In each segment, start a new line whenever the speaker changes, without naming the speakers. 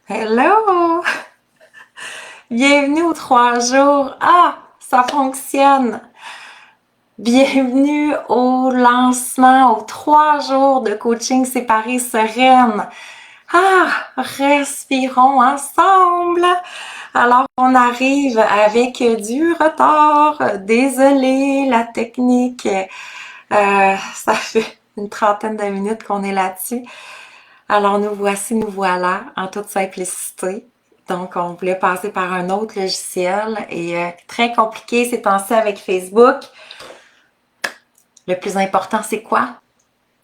Hello! Bienvenue aux 3 jours. Ah, ça fonctionne! Bienvenue au lancement, aux 3 jours de coaching séparé sereine. Ah, respirons ensemble. Alors, on arrive avec du retard. Désolée, la technique. Ça fait une trentaine de minutes qu'on est là-dessus. Alors, nous voici, nous voilà, en toute simplicité. Donc, on voulait passer par un autre logiciel et très compliqué ces temps-ci avec Facebook. Le plus important, c'est quoi?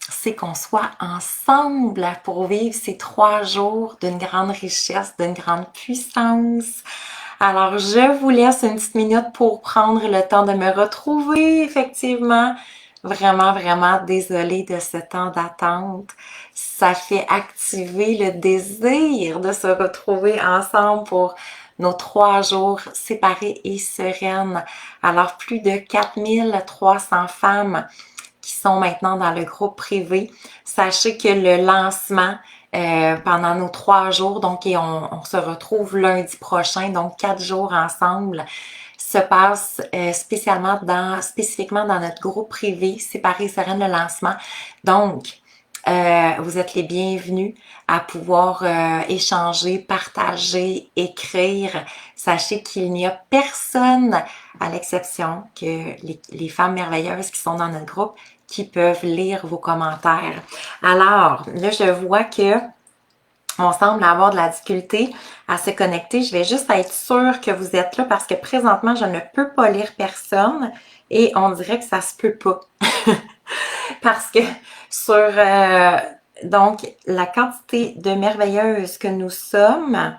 C'est qu'on soit ensemble pour vivre ces 3 jours d'une grande richesse, d'une grande puissance. Alors, je vous laisse une petite minute pour prendre le temps de me retrouver, effectivement. Vraiment, vraiment désolée de ce temps d'attente. Ça fait activer le désir de se retrouver ensemble pour nos 3 jours séparés et sereines. Alors, plus de 4300 femmes qui sont maintenant dans le groupe privé. Sachez que le lancement pendant nos 3 jours, donc et on se retrouve lundi prochain, donc 4 jours ensemble, se passe spécifiquement dans notre groupe privé Séparé Sereine le lancement. Donc, vous êtes les bienvenus à pouvoir échanger, partager, écrire. Sachez qu'il n'y a personne, à l'exception que les femmes merveilleuses qui sont dans notre groupe, qui peuvent lire vos commentaires. Alors, là, je vois que on semble avoir de la difficulté à se connecter. Je vais juste être sûre que vous êtes là parce que présentement, je ne peux pas lire personne et on dirait que ça se peut pas. Parce que sur donc la quantité de merveilleuses que nous sommes,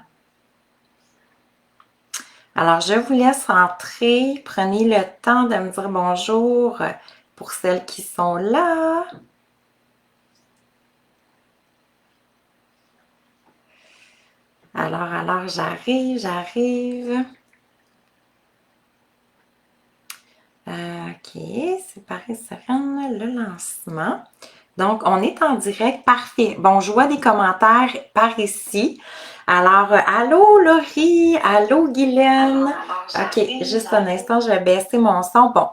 alors je vous laisse entrer. Prenez le temps de me dire bonjour pour celles qui sont là. Alors, j'arrive. OK, c'est pareil, Sereine, le lancement. Donc, on est en direct, parfait. Bon, je vois des commentaires par ici. Alors, allô Laurie, allô Guylaine. OK, juste un instant, je vais baisser mon son. Bon,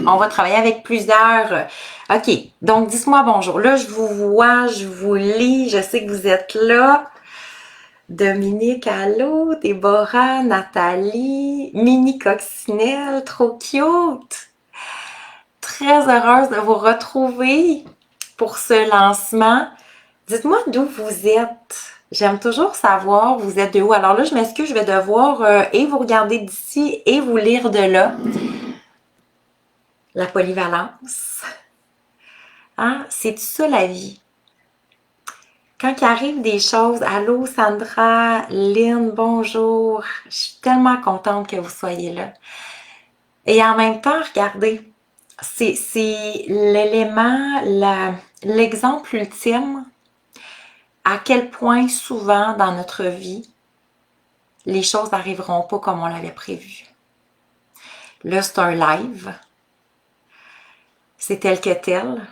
on va travailler avec plusieurs. OK, donc dites-moi bonjour. Là, je vous vois, je vous lis, je sais que vous êtes là. Dominique, allô, Déborah, Nathalie, Mini Coccinelle, trop cute! Très heureuse de vous retrouver pour ce lancement. Dites-moi d'où vous êtes. J'aime toujours savoir vous êtes de où. Alors là, je m'excuse, je vais devoir et vous regarder d'ici et vous lire de là. La polyvalence. Hein? C'est ça la vie. Quand il arrive des choses, allô Sandra, Lynn, bonjour. Je suis tellement contente que vous soyez là. Et en même temps, regardez, c'est l'élément, l'exemple ultime à quel point souvent dans notre vie, les choses n'arriveront pas comme on l'avait prévu. Là, c'est un live, c'est tel que tel,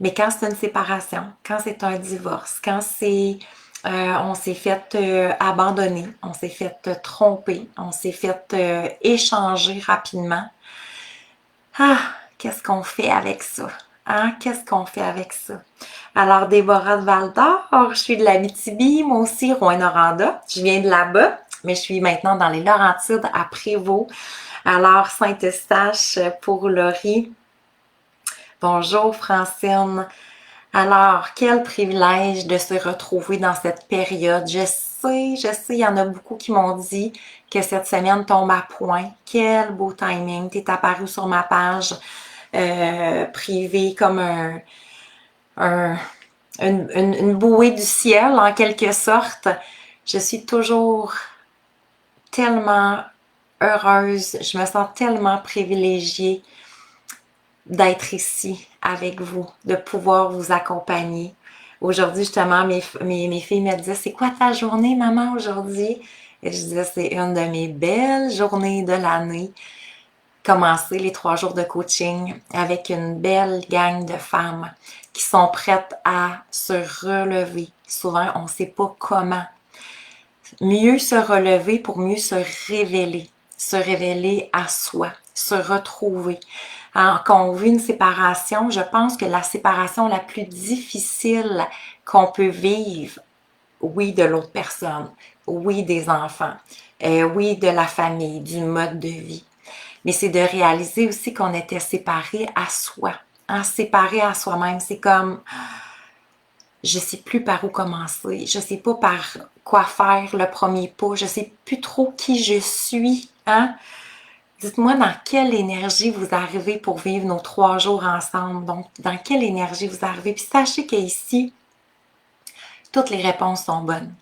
mais quand c'est une séparation, quand c'est un divorce, quand c'est on s'est fait abandonner, on s'est fait tromper, on s'est fait échanger rapidement. Ah, qu'est-ce qu'on fait avec ça? Hein? Qu'est-ce qu'on fait avec ça? Alors, Déborah de Val-d'Or, je suis de l'Abitibi, moi aussi, Rouyn-Noranda. Je viens de là-bas, mais je suis maintenant dans les Laurentides, à Prévost. Alors, Saint-Eustache pour Laurie. Bonjour, Francine. Alors, quel privilège de se retrouver dans cette période. Je sais, il y en a beaucoup qui m'ont dit que cette semaine tombe à point. Quel beau timing. T'es apparu sur ma page privée comme un, une bouée du ciel en quelque sorte. Je suis toujours tellement heureuse, je me sens tellement privilégiée d'être ici avec vous, de pouvoir vous accompagner. Aujourd'hui, justement, mes filles me disaient, c'est quoi ta journée, maman, aujourd'hui? Et je disais, c'est une de mes belles journées de l'année. Commencer les 3 jours de coaching avec une belle gang de femmes qui sont prêtes à se relever. Souvent, on ne sait pas comment. mieux se relever pour mieux se révéler à soi, se retrouver. Hein, quand on vit une séparation, je pense que la séparation la plus difficile qu'on peut vivre, oui, de l'autre personne, oui, des enfants, oui, de la famille, du mode de vie, mais c'est de réaliser aussi qu'on était séparés à soi. Hein, séparés à soi-même, c'est comme je sais plus par où commencer, je sais pas par quoi faire le premier pas, je sais plus trop qui je suis, hein? Dites-moi dans quelle énergie vous arrivez pour vivre nos 3 jours ensemble, donc dans quelle énergie vous arrivez, puis sachez qu'ici, toutes les réponses sont bonnes.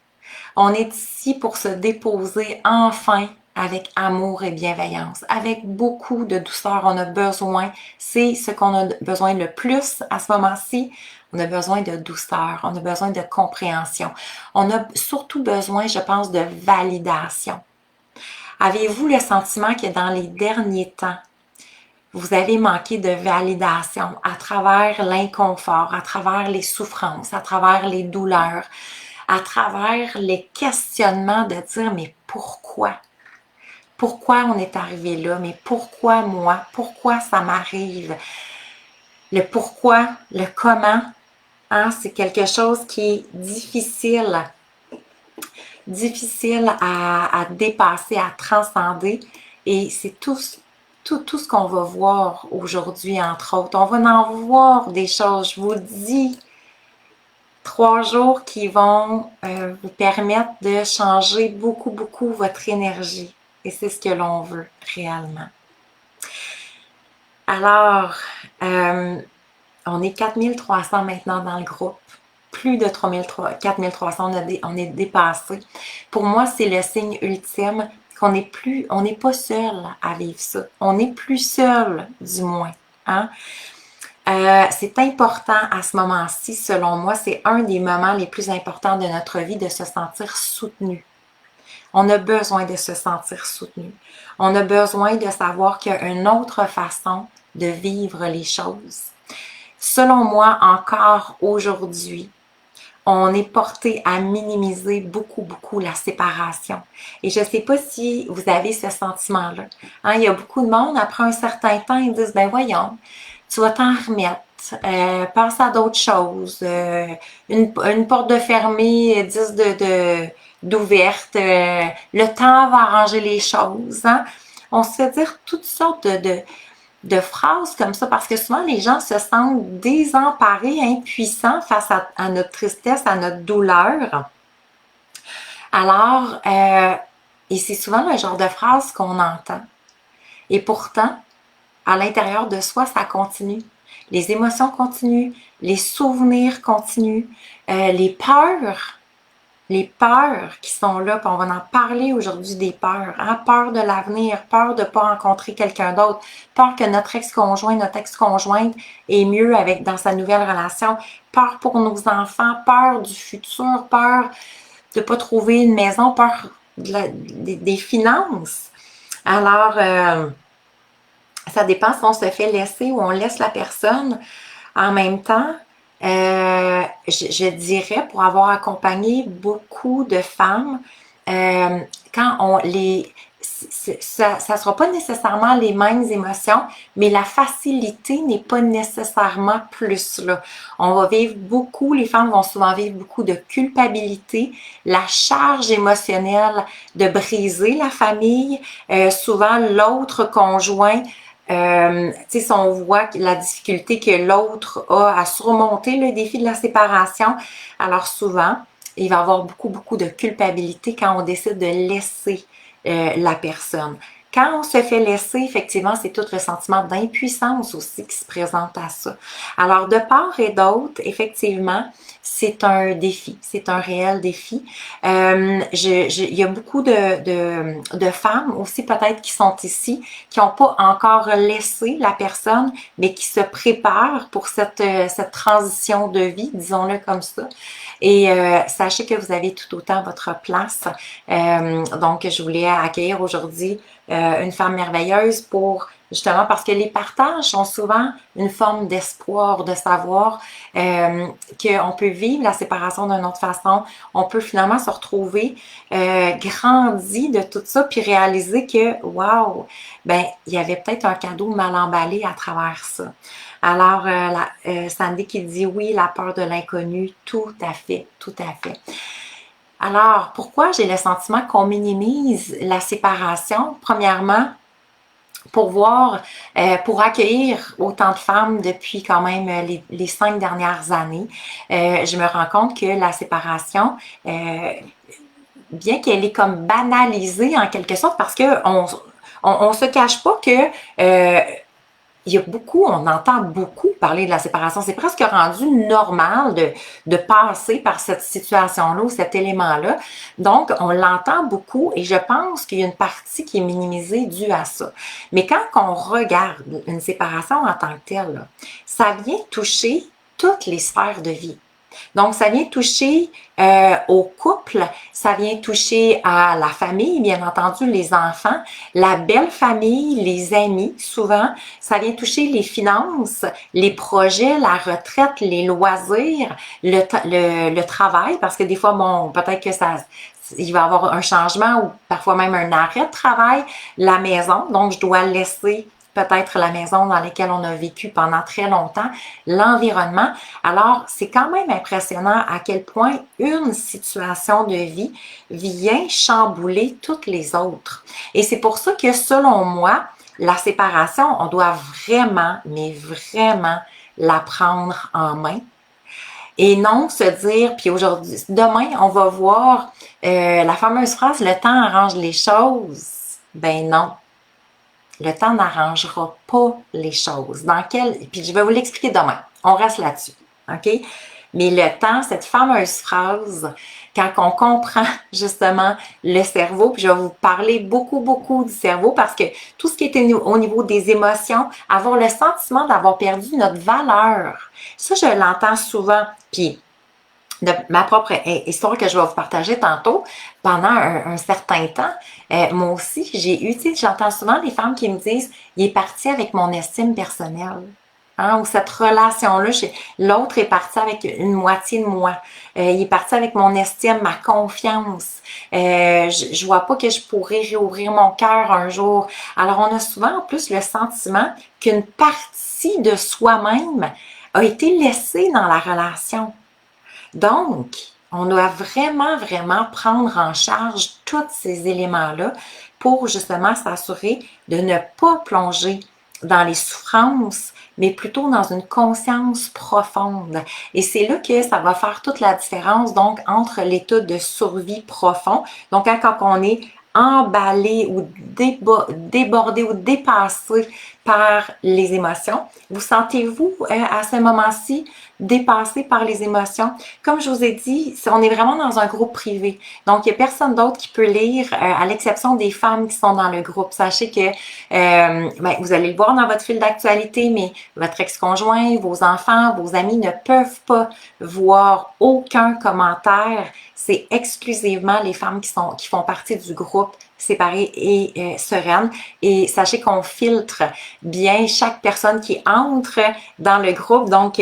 On est ici pour se déposer enfin avec amour et bienveillance, avec beaucoup de douceur. On a besoin, c'est ce qu'on a besoin le plus à ce moment-ci. On a besoin de douceur, on a besoin de compréhension. On a surtout besoin, je pense, de validation. Avez-vous le sentiment que dans les derniers temps, vous avez manqué de validation à travers l'inconfort, à travers les souffrances, à travers les douleurs, à travers les questionnements de dire mais pourquoi? Pourquoi on est arrivé là? Mais pourquoi moi? Pourquoi ça m'arrive? Le pourquoi, le comment, hein, c'est quelque chose qui est difficile à dépasser, à transcender. Et c'est tout ce qu'on va voir aujourd'hui, entre autres. On va en voir des choses, je vous dis, 3 jours qui vont vous permettre de changer beaucoup votre énergie. Et c'est ce que l'on veut réellement. Alors, on est 4300 maintenant dans le groupe. Plus de 4300, on est dépassé. Pour moi, c'est le signe ultime qu'on n'est plus, on n'est pas seul à vivre ça. On n'est plus seul, du moins. Hein? C'est important à ce moment-ci, selon moi, c'est un des moments les plus importants de notre vie de se sentir soutenu. On a besoin de se sentir soutenu. On a besoin de savoir qu'il y a une autre façon de vivre les choses. Selon moi, encore aujourd'hui, on est porté à minimiser beaucoup la séparation. Et je ne sais pas si vous avez ce sentiment-là. Hein, il y a beaucoup de monde, après un certain temps, ils disent, ben voyons, tu vas t'en remettre, passe à d'autres choses, une porte de fermée, 10 d'ouverte, le temps va arranger les choses. Hein? On se fait dire toutes sortes de phrases comme ça parce que souvent les gens se sentent désemparés, impuissants face à notre tristesse, à notre douleur. Alors, et c'est souvent le genre de phrase qu'on entend. Et pourtant, à l'intérieur de soi, ça continue. Les émotions continuent, les souvenirs continuent, les peurs qui sont là, puis on va en parler aujourd'hui des peurs, hein? Peur de l'avenir, peur de ne pas rencontrer quelqu'un d'autre, peur que notre ex-conjoint, notre ex-conjointe est mieux dans sa nouvelle relation, peur pour nos enfants, peur du futur, peur de ne pas trouver une maison, peur des finances. Alors, ça dépend si on se fait laisser ou on laisse la personne. En même temps, je dirais, pour avoir accompagné beaucoup de femmes, quand ça ne sera pas nécessairement les mêmes émotions, mais la facilité n'est pas nécessairement plus là. On va vivre beaucoup, les femmes vont souvent vivre beaucoup de culpabilité, la charge émotionnelle de briser la famille, souvent l'autre conjoint. Si on voit la difficulté que l'autre a à surmonter le défi de la séparation, alors souvent, il va y avoir beaucoup de culpabilité quand on décide de laisser la personne. Quand on se fait laisser, effectivement, c'est tout le sentiment d'impuissance aussi qui se présente à ça. Alors, de part et d'autre, effectivement, c'est un défi, c'est un réel défi. Il y a beaucoup de femmes aussi peut-être qui sont ici, qui n'ont pas encore laissé la personne, mais qui se préparent pour cette transition de vie, disons-le comme ça. Et sachez que vous avez tout autant votre place. Donc, je voulais accueillir aujourd'hui une femme merveilleuse pour justement parce que les partages sont souvent une forme d'espoir, de savoir qu'on peut vivre la séparation d'une autre façon, on peut finalement se retrouver grandi de tout ça, puis réaliser que, wow, ben, il y avait peut-être un cadeau mal emballé à travers ça. Alors, Sandy qui dit oui, la peur de l'inconnu, tout à fait, tout à fait. Alors, pourquoi j'ai le sentiment qu'on minimise la séparation? Premièrement, pour voir, pour accueillir autant de femmes depuis quand même les 5 dernières années, je me rends compte que la séparation, bien qu'elle est comme banalisée en quelque sorte, parce que on se cache pas que il y a beaucoup, on entend beaucoup parler de la séparation. C'est presque rendu normal de passer par cette situation-là ou cet élément-là. Donc, on l'entend beaucoup et je pense qu'il y a une partie qui est minimisée due à ça. Mais quand on regarde une séparation en tant que telle, ça vient toucher toutes les sphères de vie. Donc, ça vient toucher au couple, ça vient toucher à la famille, bien entendu, les enfants, la belle famille, les amis, souvent. Ça vient toucher les finances, les projets, la retraite, les loisirs, le travail, parce que des fois, bon, peut-être que il va y avoir un changement ou parfois même un arrêt de travail, la maison, donc je dois laisser peut-être la maison dans laquelle on a vécu pendant très longtemps, l'environnement. Alors, c'est quand même impressionnant à quel point une situation de vie vient chambouler toutes les autres. Et c'est pour ça que, selon moi, la séparation, on doit vraiment, mais vraiment la prendre en main. Et non se dire, puis aujourd'hui, demain, on va voir la fameuse phrase « le temps arrange les choses ». Ben non, le temps n'arrangera pas les choses. Puis je vais vous l'expliquer demain. On reste là-dessus. OK? Mais le temps, cette fameuse phrase, quand on comprend justement le cerveau, puis je vais vous parler beaucoup, beaucoup du cerveau parce que tout ce qui est au niveau des émotions, avoir le sentiment d'avoir perdu notre valeur, ça, je l'entends souvent. Puis, de ma propre histoire que je vais vous partager tantôt, pendant un certain temps, moi aussi, j'ai eu, tu sais, j'entends souvent des femmes qui me disent « il est parti avec mon estime personnelle ». Hein, ou cette relation-là, l'autre est parti avec une moitié de moi. Il est parti avec mon estime, ma confiance. Je vois pas que je pourrais réouvrir mon cœur un jour. Alors, on a souvent en plus le sentiment qu'une partie de soi-même a été laissée dans la relation. Donc, on doit vraiment, vraiment prendre en charge tous ces éléments-là pour justement s'assurer de ne pas plonger dans les souffrances, mais plutôt dans une conscience profonde. Et c'est là que ça va faire toute la différence, donc, entre l'état de survie profond, donc quand on est emballé ou débordé ou dépassé par les émotions. Vous sentez-vous à ce moment-ci dépassé par les émotions? Comme je vous ai dit, on est vraiment dans un groupe privé. Donc, il n'y a personne d'autre qui peut lire, à l'exception des femmes qui sont dans le groupe. Sachez que vous allez le voir dans votre fil d'actualité, mais votre ex-conjoint, vos enfants, vos amis ne peuvent pas voir aucun commentaire. C'est exclusivement les femmes qui font partie du groupe séparées et sereines. Et sachez qu'on filtre bien chaque personne qui entre dans le groupe. Donc,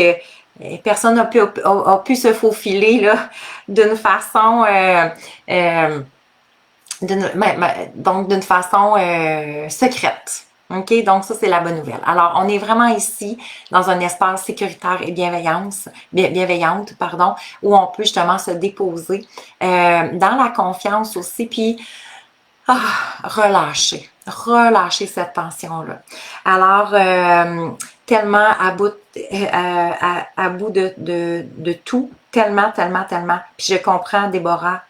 personne n'a pu se faufiler là d'une façon d'une façon secrète. OK? Donc, ça, c'est la bonne nouvelle. Alors, on est vraiment ici dans un espace sécuritaire et bienveillante, pardon, où on peut justement se déposer dans la confiance aussi, puis relâcher cette tension-là. Alors, tellement à bout de tout, tellement. Puis je comprends, Déborah,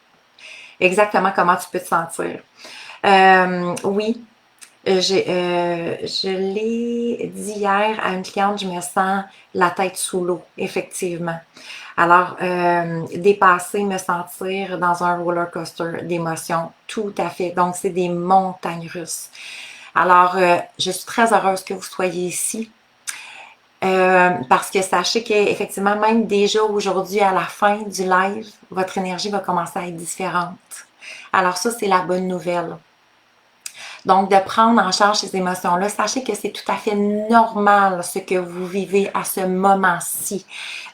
exactement comment tu peux te sentir. Oui, je l'ai dit hier à une cliente, je me sens la tête sous l'eau, effectivement. Alors, dépasser, me sentir dans un roller coaster d'émotions, tout à fait. Donc, c'est des montagnes russes. Alors, je suis très heureuse que vous soyez ici. Parce que sachez qu'effectivement, même déjà aujourd'hui, à la fin du live, votre énergie va commencer à être différente. Alors ça, c'est la bonne nouvelle. Donc, de prendre en charge ces émotions-là, sachez que c'est tout à fait normal ce que vous vivez à ce moment-ci.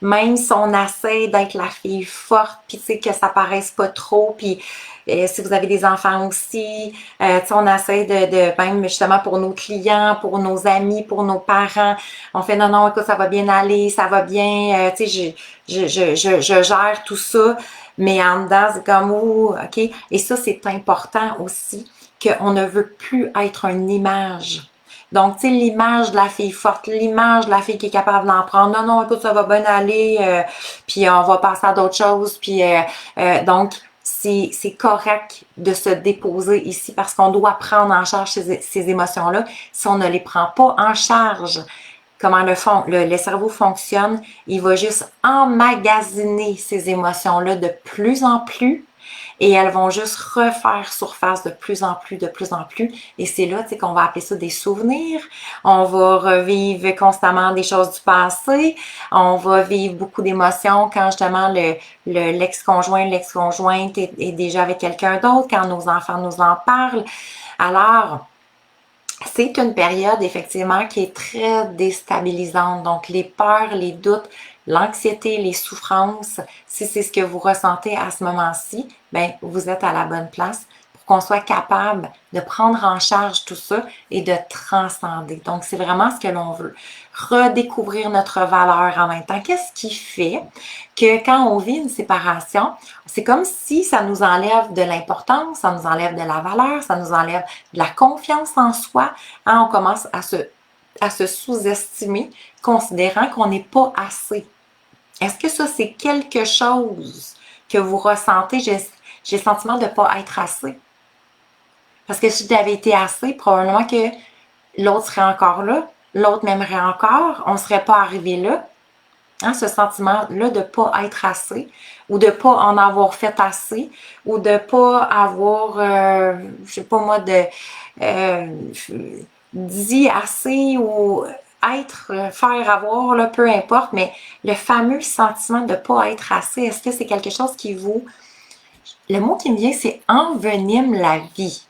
Même si on essaie d'être la fille forte, puis tu sais, que ça paraisse pas trop, puis si vous avez des enfants aussi, on essaie même justement pour nos clients, pour nos amis, pour nos parents, on fait non, non, écoute, ça va bien aller, ça va bien, tu sais, je gère tout ça, mais en dedans, c'est comme, ouh, OK? Et ça, c'est important aussi, qu'on ne veut plus être une image. Donc, tu sais, l'image de la fille forte, l'image de la fille qui est capable d'en prendre. Non, non, écoute, ça va bien aller, puis on va passer à d'autres choses. Puis, donc, c'est correct de se déposer ici parce qu'on doit prendre en charge ces émotions-là. Si on ne les prend pas en charge, comment le cerveau fonctionne, il va juste emmagasiner ces émotions-là de plus en plus et elles vont juste refaire surface de plus en plus, de plus en plus. Et c'est là, tu sais, qu'on va appeler ça des souvenirs. On va revivre constamment des choses du passé. On va vivre beaucoup d'émotions quand justement l'ex-conjoint, l'ex-conjointe est déjà avec quelqu'un d'autre, quand nos enfants nous en parlent. Alors, c'est une période effectivement qui est très déstabilisante. Donc, les peurs, les doutes, l'anxiété, les souffrances, si c'est ce que vous ressentez à ce moment-ci, ben vous êtes à la bonne place pour qu'on soit capable de prendre en charge tout ça et de transcender. Donc, c'est vraiment ce que l'on veut. Redécouvrir notre valeur en même temps. Qu'est-ce qui fait que quand on vit une séparation, c'est comme si ça nous enlève de l'importance, ça nous enlève de la valeur, ça nous enlève de la confiance en soi. Hein, on commence à se sous-estimer, considérant qu'on n'est pas assez. Est-ce que ça, c'est quelque chose que vous ressentez? J'ai le sentiment de ne pas être assez. Parce que si j'avais été assez, probablement que l'autre serait encore là, l'autre m'aimerait encore, on ne serait pas arrivé là. Hein, ce sentiment-là de ne pas être assez, ou de ne pas en avoir fait assez, ou de ne pas avoir, je sais pas moi, dit assez, ou faire avoir, là, peu importe, mais le fameux sentiment de ne pas être assez, est-ce que c'est quelque chose qui vous... Le mot qui me vient, c'est envenime la vie.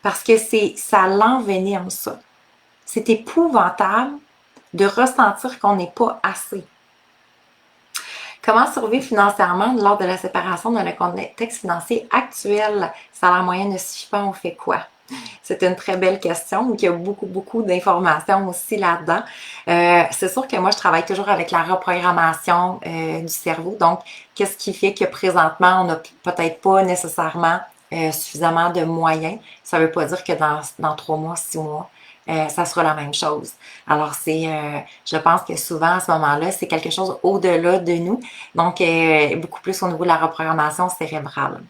Parce que ça l'envenime, ça. C'est épouvantable de ressentir qu'on n'est pas assez. Comment survivre financièrement lors de la séparation dans le contexte financier actuel? Salaire moyen ne suffit pas, on fait quoi? C'est une très belle question, il y a beaucoup, beaucoup d'informations aussi là-dedans. C'est sûr que moi, je travaille toujours avec la reprogrammation du cerveau. Donc, qu'est-ce qui fait que présentement, on n'a peut-être pas nécessairement suffisamment de moyens? Ça ne veut pas dire que dans 3 mois, 6 mois, ça sera la même chose. Alors, je pense que souvent, à ce moment-là, c'est quelque chose au-delà de nous. Donc, beaucoup plus au niveau de la reprogrammation cérébrale.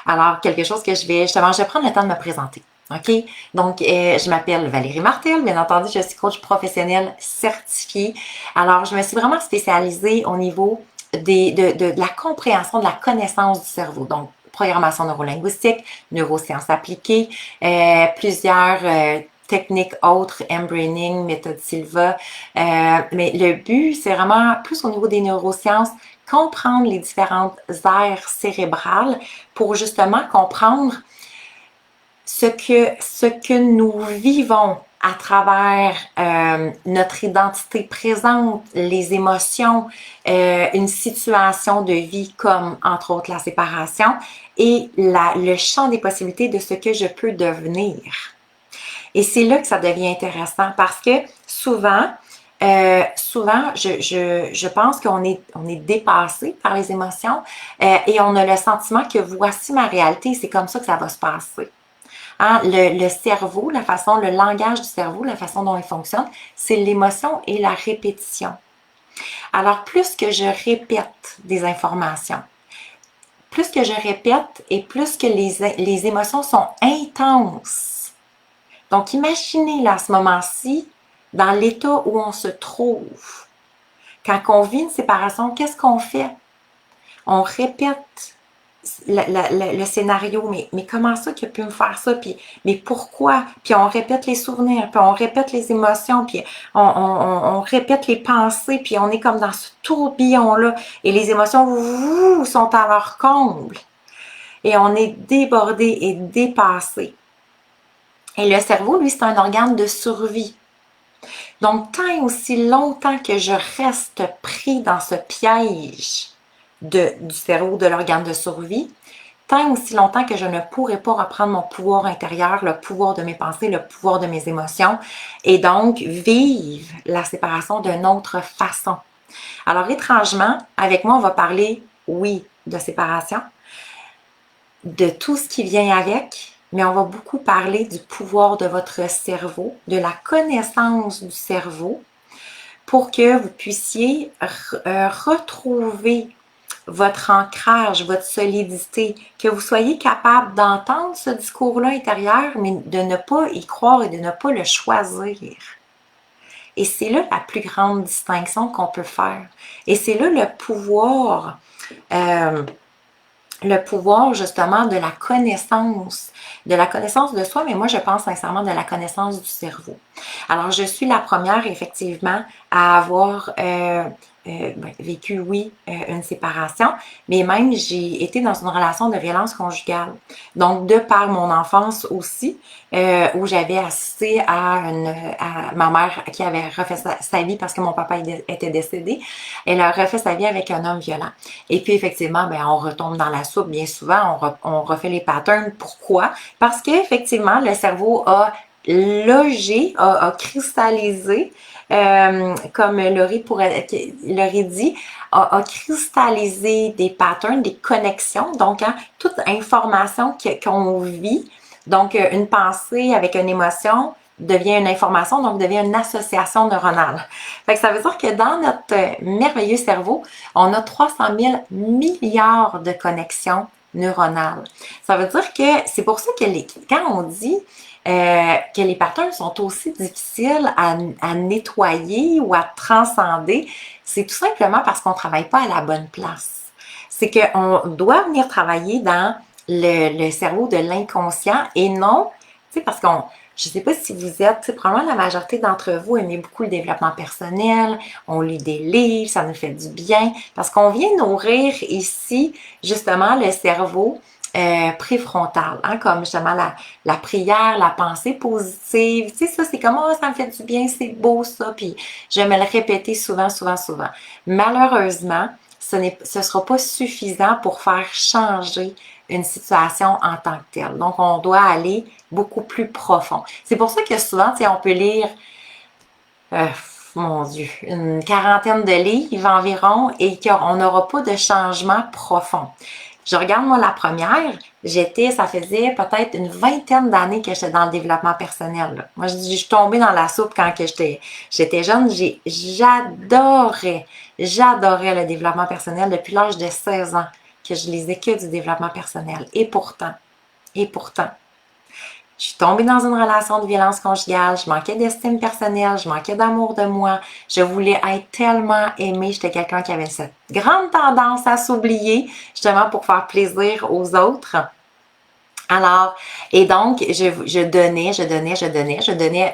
Alors, quelque chose que je vais prendre le temps de me présenter. OK? Donc, je m'appelle Valérie Martel. Bien entendu, je suis coach professionnel certifiée. Alors, je me suis vraiment spécialisée au niveau de la compréhension, de la connaissance du cerveau. Donc, programmation neurolinguistique, neurosciences appliquées, plusieurs techniques autres, M-Braining, méthode Silva. Mais le but, c'est vraiment plus au niveau des neurosciences, comprendre les différentes aires cérébrales pour justement comprendre ce que nous vivons à travers notre identité présente, les émotions, une situation de vie comme, entre autres, la séparation et le champ des possibilités de ce que je peux devenir. Et c'est là que ça devient intéressant parce que souvent, je pense qu'on est dépassé par les émotions et on a le sentiment que voici ma réalité, c'est comme ça que ça va se passer. Hein, le cerveau, le langage du cerveau, la façon dont il fonctionne, c'est l'émotion et la répétition. Alors, plus que je répète des informations, plus que je répète et plus que les émotions sont intenses. Donc, imaginez là, à ce moment-ci, dans l'état où on se trouve. Quand on vit une séparation, qu'est-ce qu'on fait? On répète le scénario, mais comment ça qu'il a pu me faire ça? Puis, mais pourquoi? Puis on répète les souvenirs, puis on répète les émotions, puis on répète les pensées, puis on est comme dans ce tourbillon-là. Et les émotions sont à leur comble. Et on est débordé et dépassé. Et le cerveau, lui, c'est un organe de survie. Donc, tant et aussi longtemps que je reste pris dans ce piège du cerveau, de l'organe de survie, tant et aussi longtemps que je ne pourrai pas reprendre mon pouvoir intérieur, le pouvoir de mes pensées, le pouvoir de mes émotions, et donc vivre la séparation d'une autre façon. Alors, étrangement, avec moi, on va parler, oui, de séparation, de tout ce qui vient avec, mais on va beaucoup parler du pouvoir de votre cerveau, de la connaissance du cerveau, pour que vous puissiez retrouver votre ancrage, votre solidité, que vous soyez capable d'entendre ce discours-là intérieur, mais de ne pas y croire et de ne pas le choisir. Et c'est là la plus grande distinction qu'on peut faire. Et c'est là euh, le pouvoir justement de la connaissance de soi, mais moi je pense sincèrement de la connaissance du cerveau. Alors je suis la première effectivement à avoir vécu, oui, une séparation, mais même j'ai été dans une relation de violence conjugale. Donc de par mon enfance aussi, où j'avais assisté à ma mère qui avait refait sa vie parce que mon papa était décédé, elle a refait sa vie avec un homme violent. Et puis effectivement, ben, on retombe dans la soupe bien souvent, on refait les patterns. Pourquoi? Parce qu'effectivement, le cerveau a logé, a cristallisé, comme Laurie dit, a cristallisé des patterns, des connexions. Donc, hein, toute information qu'on vit, donc une pensée avec une émotion, devient une information, donc devient une association neuronale. Fait que ça veut dire que dans notre merveilleux cerveau, on a 300 000 milliards de connexions neuronales. Ça veut dire que c'est pour ça que quand on dit que les patterns sont aussi difficiles à nettoyer ou à transcender, c'est tout simplement parce qu'on ne travaille pas à la bonne place. C'est qu'on doit venir travailler dans le cerveau de l'inconscient et non, tu sais, parce qu'on je ne sais pas si vous êtes, probablement la majorité d'entre vous aimez beaucoup le développement personnel, on lit des livres, ça nous fait du bien, parce qu'on vient nourrir ici, justement, le cerveau préfrontal, hein, comme justement la prière, la pensée positive, tu sais, ça c'est comme, oh, ça me fait du bien, c'est beau ça, puis je vais me le répéter souvent, souvent, souvent. Malheureusement, ce sera pas suffisant pour faire changer une situation en tant que telle. Donc, on doit aller beaucoup plus profond. C'est pour ça que souvent, tu sais, on peut lire, euh, mon Dieu, une quarantaine de livres environ et qu'on n'aura pas de changement profond. Je regarde, moi, la première, ça faisait peut-être une vingtaine d'années que j'étais dans le développement personnel. Là. Moi, je suis tombée dans la soupe quand que j'étais jeune. J'adorais le développement personnel depuis l'âge de 16 ans que je lisais que du développement personnel. Et pourtant, je suis tombée dans une relation de violence conjugale, je manquais d'estime personnelle, je manquais d'amour de moi, je voulais être tellement aimée, j'étais quelqu'un qui avait cette grande tendance à s'oublier, justement pour faire plaisir aux autres. Alors, et donc, je donnais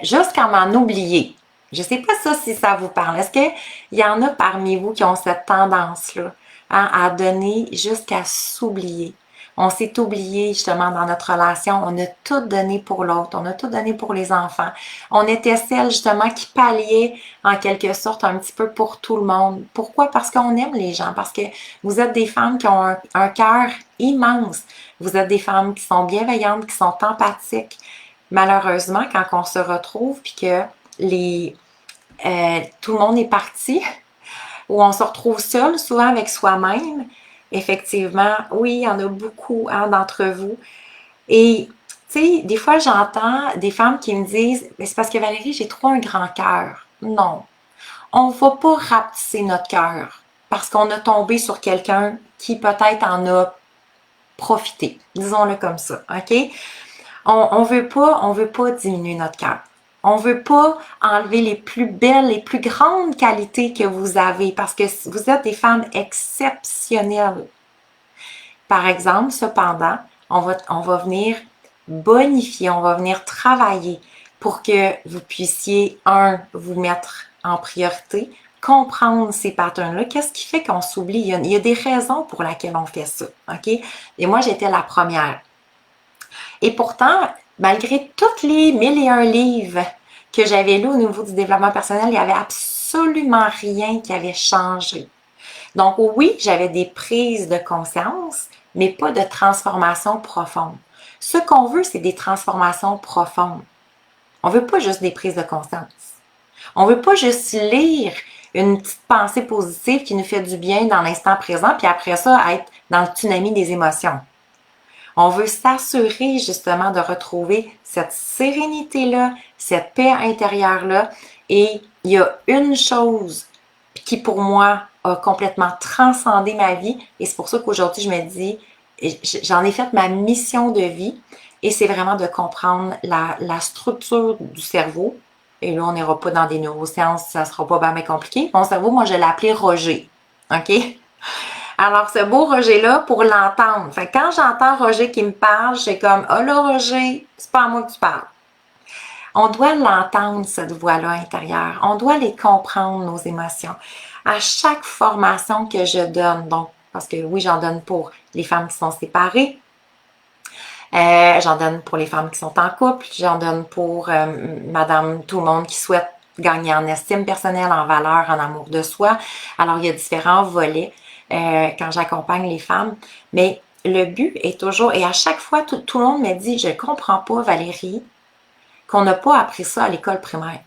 jusqu'à m'en oublier. Je sais pas ça si ça vous parle. Est-ce qu'il y en a parmi vous qui ont cette tendance-là, hein, à donner jusqu'à s'oublier? On s'est oublié justement dans notre relation. On a tout donné pour l'autre. On a tout donné pour les enfants. On était celle justement qui palliait en quelque sorte un petit peu pour tout le monde. Pourquoi? Parce qu'on aime les gens. Parce que vous êtes des femmes qui ont un cœur immense. Vous êtes des femmes qui sont bienveillantes, qui sont empathiques. Malheureusement, quand on se retrouve puis que tout le monde est parti, ou on se retrouve seul, souvent avec soi-même, effectivement, oui, il y en a beaucoup hein, d'entre vous. Et, tu sais, des fois, j'entends des femmes qui me disent, c'est parce que Valérie, j'ai trop un grand cœur. Non. On ne va pas rapetisser notre cœur parce qu'on a tombé sur quelqu'un qui peut-être en a profité. Disons-le comme ça, OK? On veut pas diminuer notre cœur. On veut pas enlever les plus belles, les plus grandes qualités que vous avez parce que vous êtes des femmes exceptionnelles. Par exemple, cependant, on va venir bonifier, on va venir travailler pour que vous puissiez, vous mettre en priorité, comprendre ces patterns-là. Qu'est-ce qui fait qu'on s'oublie? Il y a des raisons pour lesquelles on fait ça, OK? Et moi, j'étais la première. Et pourtant, malgré tous les 1001 livres que j'avais lus au niveau du développement personnel, il n'y avait absolument rien qui avait changé. Donc oui, j'avais des prises de conscience, mais pas de transformation profonde. Ce qu'on veut, c'est des transformations profondes. On veut pas juste des prises de conscience. On veut pas juste lire une petite pensée positive qui nous fait du bien dans l'instant présent, puis après ça, être dans le tsunami des émotions. On veut s'assurer justement de retrouver cette sérénité-là, cette paix intérieure-là. Et il y a une chose qui, pour moi, a complètement transcendé ma vie. Et c'est pour ça qu'aujourd'hui, je me dis, j'en ai fait ma mission de vie. Et c'est vraiment de comprendre la structure du cerveau. Et là, on n'ira pas dans des neurosciences, ça sera pas bien compliqué. Mon cerveau, moi, je l'ai appelé Roger. OK? Alors, ce beau Roger-là, pour l'entendre. Fait que quand j'entends Roger qui me parle, je suis comme, oh là, Roger, c'est pas à moi que tu parles. On doit l'entendre, cette voix-là intérieure. On doit les comprendre, nos émotions. À chaque formation que je donne, donc, parce que oui, j'en donne pour les femmes qui sont séparées, j'en donne pour les femmes qui sont en couple, j'en donne pour madame tout le monde qui souhaite gagner en estime personnelle, en valeur, en amour de soi. Alors, il y a différents volets quand j'accompagne les femmes. Mais le but est toujours, et à chaque fois, tout le monde me dit, je comprends pas, Valérie, qu'on n'a pas appris ça à l'école primaire.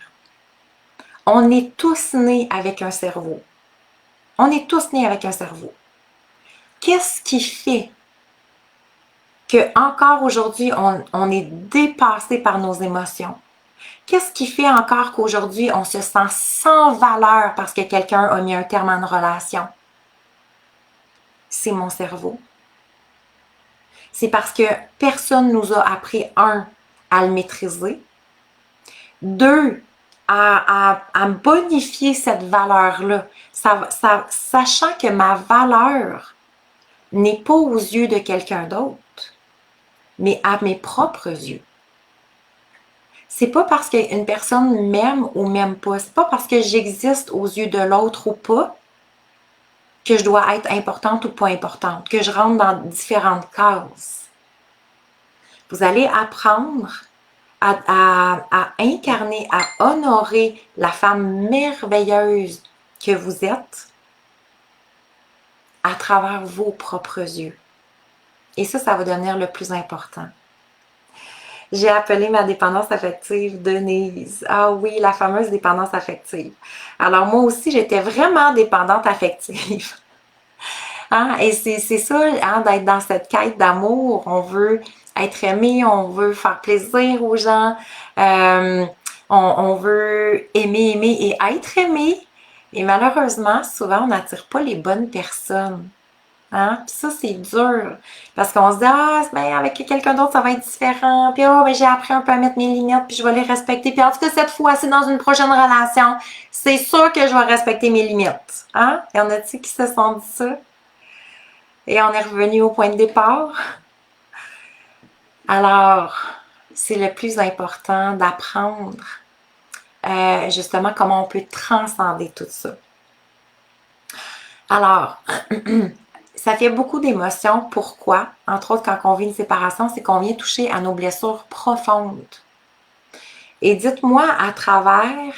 On est tous nés avec un cerveau. On est tous nés avec un cerveau. Qu'est-ce qui fait que encore aujourd'hui, on est dépassé par nos émotions? Qu'est-ce qui fait encore qu'aujourd'hui, on se sent sans valeur parce que quelqu'un a mis un terme à une relation? C'est mon cerveau. C'est parce que personne nous a appris, un, à le maîtriser, deux, à bonifier cette valeur-là, sachant que ma valeur n'est pas aux yeux de quelqu'un d'autre, mais à mes propres yeux. C'est pas parce qu'une personne m'aime ou m'aime pas, c'est pas parce que j'existe aux yeux de l'autre ou pas que je dois être importante ou pas importante, que je rentre dans différentes cases. Vous allez apprendre à incarner, à honorer la femme merveilleuse que vous êtes à travers vos propres yeux. Et ça va devenir le plus important. J'ai appelé ma dépendance affective Denise. Ah oui, la fameuse dépendance affective. Alors moi aussi, j'étais vraiment dépendante affective. Hein? Et c'est ça, hein, d'être dans cette quête d'amour. On veut être aimé, on veut faire plaisir aux gens, on veut aimer et être aimé. Et malheureusement, souvent, on n'attire pas les bonnes personnes. Hein? Puis ça, c'est dur. Parce qu'on se dit, ah, ben, avec quelqu'un d'autre, ça va être différent. Puis, oh, ben, j'ai appris un peu à mettre mes limites, puis je vais les respecter. Puis, en tout cas, cette fois, c'est dans une prochaine relation. C'est sûr que je vais respecter mes limites. Hein? Il y en a-t-il qui se sont dit ça? Et on est revenu au point de départ. Alors, c'est le plus important d'apprendre justement comment on peut transcender tout ça. Alors, ça fait beaucoup d'émotions. Pourquoi? Entre autres, quand on vit une séparation, c'est qu'on vient toucher à nos blessures profondes. Et dites-moi à travers,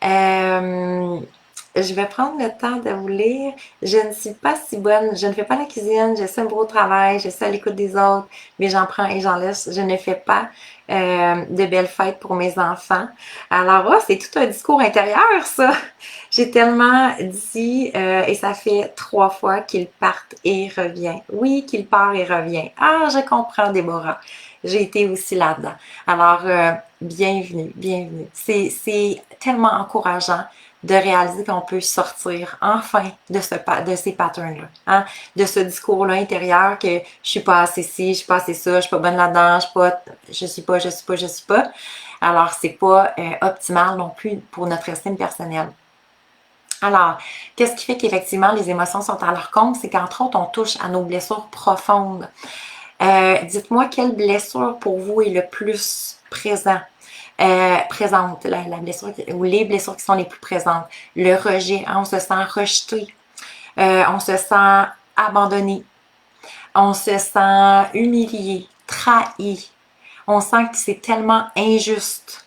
je vais prendre le temps de vous lire. Je ne suis pas si bonne, je ne fais pas la cuisine, je suis un gros travail, je suis à l'écoute des autres, mais j'en prends et j'en laisse. Je ne fais pas de belles fêtes pour mes enfants. Alors, oh, c'est tout un discours intérieur, ça! J'ai tellement dit, et ça fait 3 fois qu'il parte et revient. Oui, qu'il part et revient. Ah, je comprends, Déborah. J'ai été aussi là-dedans. Alors, bienvenue, bienvenue. C'est tellement encourageant de réaliser qu'on peut sortir enfin de ces patterns-là, hein? De ce discours-là intérieur que je suis pas assez ci, je suis pas assez ça, je suis pas bonne là-dedans, je suis pas. Alors, c'est pas optimal non plus pour notre estime personnelle. Alors, qu'est-ce qui fait qu'effectivement les émotions sont à leur compte? C'est qu'entre autres, on touche à nos blessures profondes. Dites-moi quelle blessure pour vous est le plus présente, la blessure ou les blessures qui sont les plus présentes. Le rejet, hein, on se sent rejeté, on se sent abandonné, on se sent humilié, trahi. On sent que c'est tellement injuste.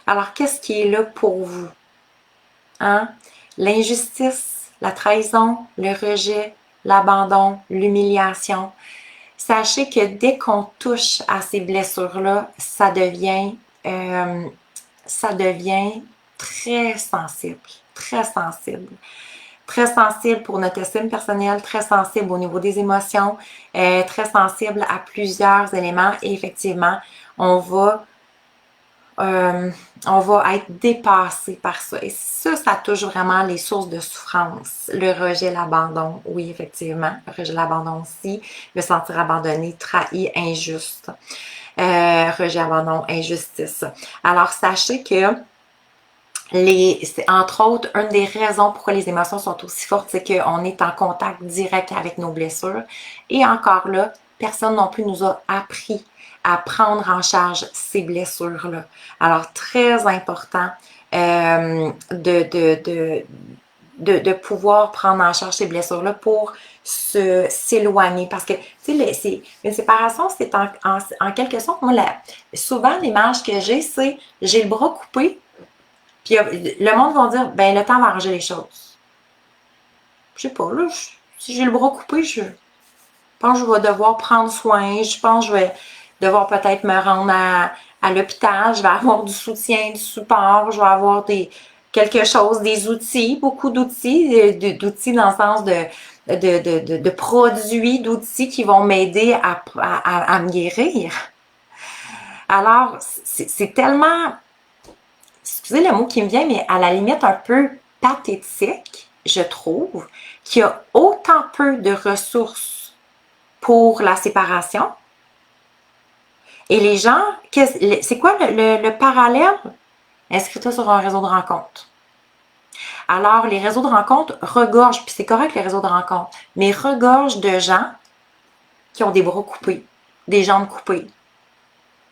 Alors, qu'est-ce qui est là pour vous? Hein? L'injustice, la trahison, le rejet, l'abandon, l'humiliation. Sachez que dès qu'on touche à ces blessures-là, ça devient très sensible, très sensible. Très sensible pour notre estime personnelle, très sensible au niveau des émotions, très sensible à plusieurs éléments et effectivement, on va être dépassé par ça. Et ça touche vraiment les sources de souffrance. Le rejet, l'abandon, oui, effectivement. Le rejet, l'abandon aussi. Le sentir abandonné, trahi, injuste. Rejet, abandon, injustice. Alors, sachez que c'est entre autres une des raisons pourquoi les émotions sont aussi fortes, c'est qu'on est en contact direct avec nos blessures. Et encore là, personne non plus nous a appris à prendre en charge ces blessures-là. Alors, très important de pouvoir prendre en charge ces blessures-là pour s'éloigner. Parce que, tu sais, une séparation, c'est en quelque sorte, moi, souvent, l'image que c'est j'ai le bras coupé, puis le monde va dire, ben le temps va arranger les choses. Je sais pas, là, si j'ai le bras coupé, je pense que je vais devoir prendre soin. Je pense que je vais devoir peut-être me rendre à l'hôpital. Je vais avoir du soutien, du support. Je vais avoir quelque chose, des outils, beaucoup d'outils, d'outils dans le sens de produits, d'outils qui vont m'aider à me guérir. Alors, c'est tellement, excusez le mot qui me vient, mais à la limite un peu pathétique, je trouve, qu'il y a autant peu de ressources pour la séparation. Et les gens, c'est quoi le parallèle? Inscris-toi sur un réseau de rencontres. Alors, les réseaux de rencontres regorgent, puis c'est correct les réseaux de rencontres, mais regorgent de gens qui ont des bras coupés, des jambes coupées,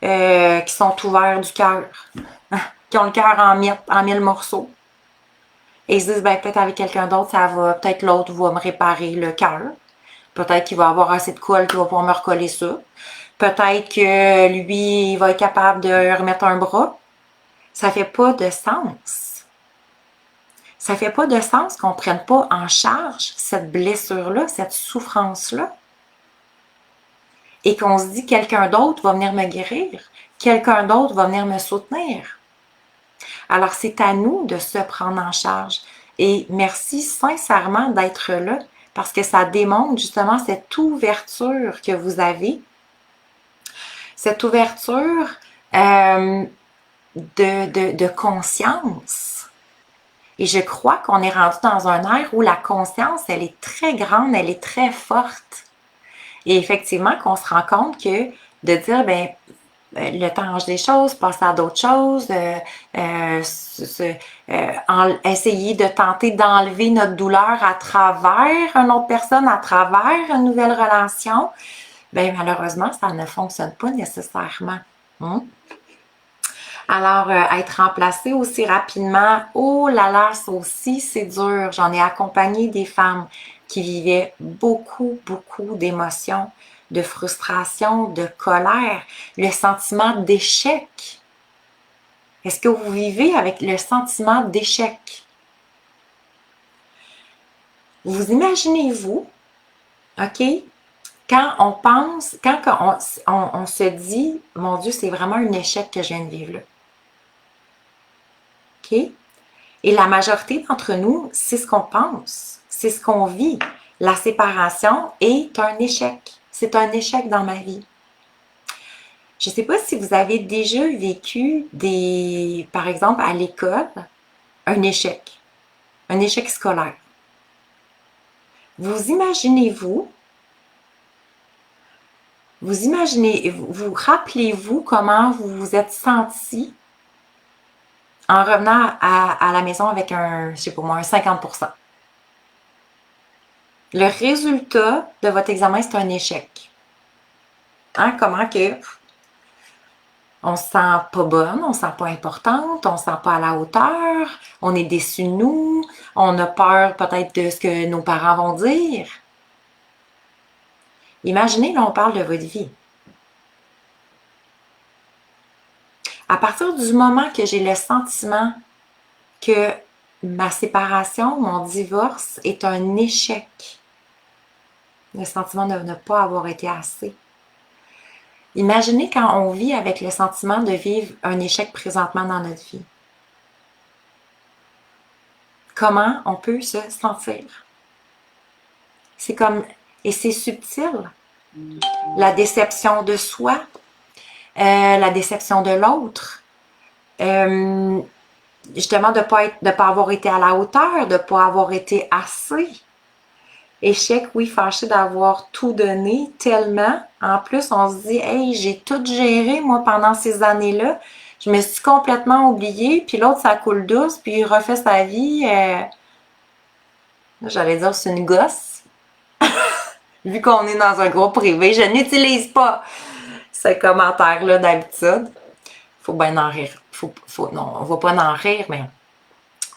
qui sont ouverts du cœur, qui ont le cœur en mille morceaux. Et ils se disent, ben, peut-être avec quelqu'un d'autre, ça va, peut-être l'autre va me réparer le cœur. Peut-être qu'il va avoir assez de colle qu'il va pouvoir me recoller ça. Peut-être que lui, il va être capable de remettre un bras. Ça fait pas de sens. Ça fait pas de sens qu'on prenne pas en charge cette blessure-là, cette souffrance-là. Et qu'on se dit, quelqu'un d'autre va venir me guérir. Quelqu'un d'autre va venir me soutenir. Alors, c'est à nous de se prendre en charge. Et merci sincèrement d'être là parce que ça démontre justement cette ouverture que vous avez. Cette ouverture de conscience. Et je crois qu'on est rendu dans un ère où la conscience, elle est très grande, elle est très forte. Et effectivement, qu'on se rend compte que de dire, ben, le temps change des choses, passer à d'autres choses, essayer de tenter d'enlever notre douleur à travers une autre personne, à travers une nouvelle relation, ben malheureusement, ça ne fonctionne pas nécessairement. Alors, être remplacé aussi rapidement, oh là là, ça aussi, c'est dur. J'en ai accompagné des femmes qui vivaient beaucoup, beaucoup d'émotions, de frustration, de colère, le sentiment d'échec. Est-ce que vous vivez avec le sentiment d'échec? Vous imaginez-vous, OK, quand on pense, quand on se dit, mon Dieu, c'est vraiment un échec que je viens de vivre là. OK? Et la majorité d'entre nous, c'est ce qu'on pense, c'est ce qu'on vit. La séparation est un échec. C'est un échec dans ma vie. Je ne sais pas si vous avez déjà vécu par exemple, à l'école, un échec scolaire. Vous rappelez-vous comment vous vous êtes senti en revenant à la maison avec un 50%. Le résultat de votre examen, c'est un échec. Hein? Comment que on se sent pas bonne, on se sent pas importante, on se sent pas à la hauteur, on est déçu de nous, on a peur peut-être de ce que nos parents vont dire. Imaginez, là, on parle de votre vie. partir du moment que j'ai le sentiment que ma séparation, mon divorce est un échec, le sentiment de ne pas avoir été assez. Imaginez quand on vit avec le sentiment de vivre un échec présentement dans notre vie. Comment on peut se sentir? C'est comme, et c'est subtil, la déception de soi, la déception de l'autre, justement de pas avoir été à la hauteur, de ne pas avoir été assez. Échec, oui, fâché d'avoir tout donné tellement. En plus, on se dit, hey, j'ai tout géré, moi, pendant ces années-là. Je me suis complètement oubliée, puis l'autre, ça coule douce, puis il refait sa vie. J'allais dire, c'est une gosse. Vu qu'on est dans un groupe privé, je n'utilise pas ce commentaire-là d'habitude. Faut bien en rire. Non, on va pas en rire, mais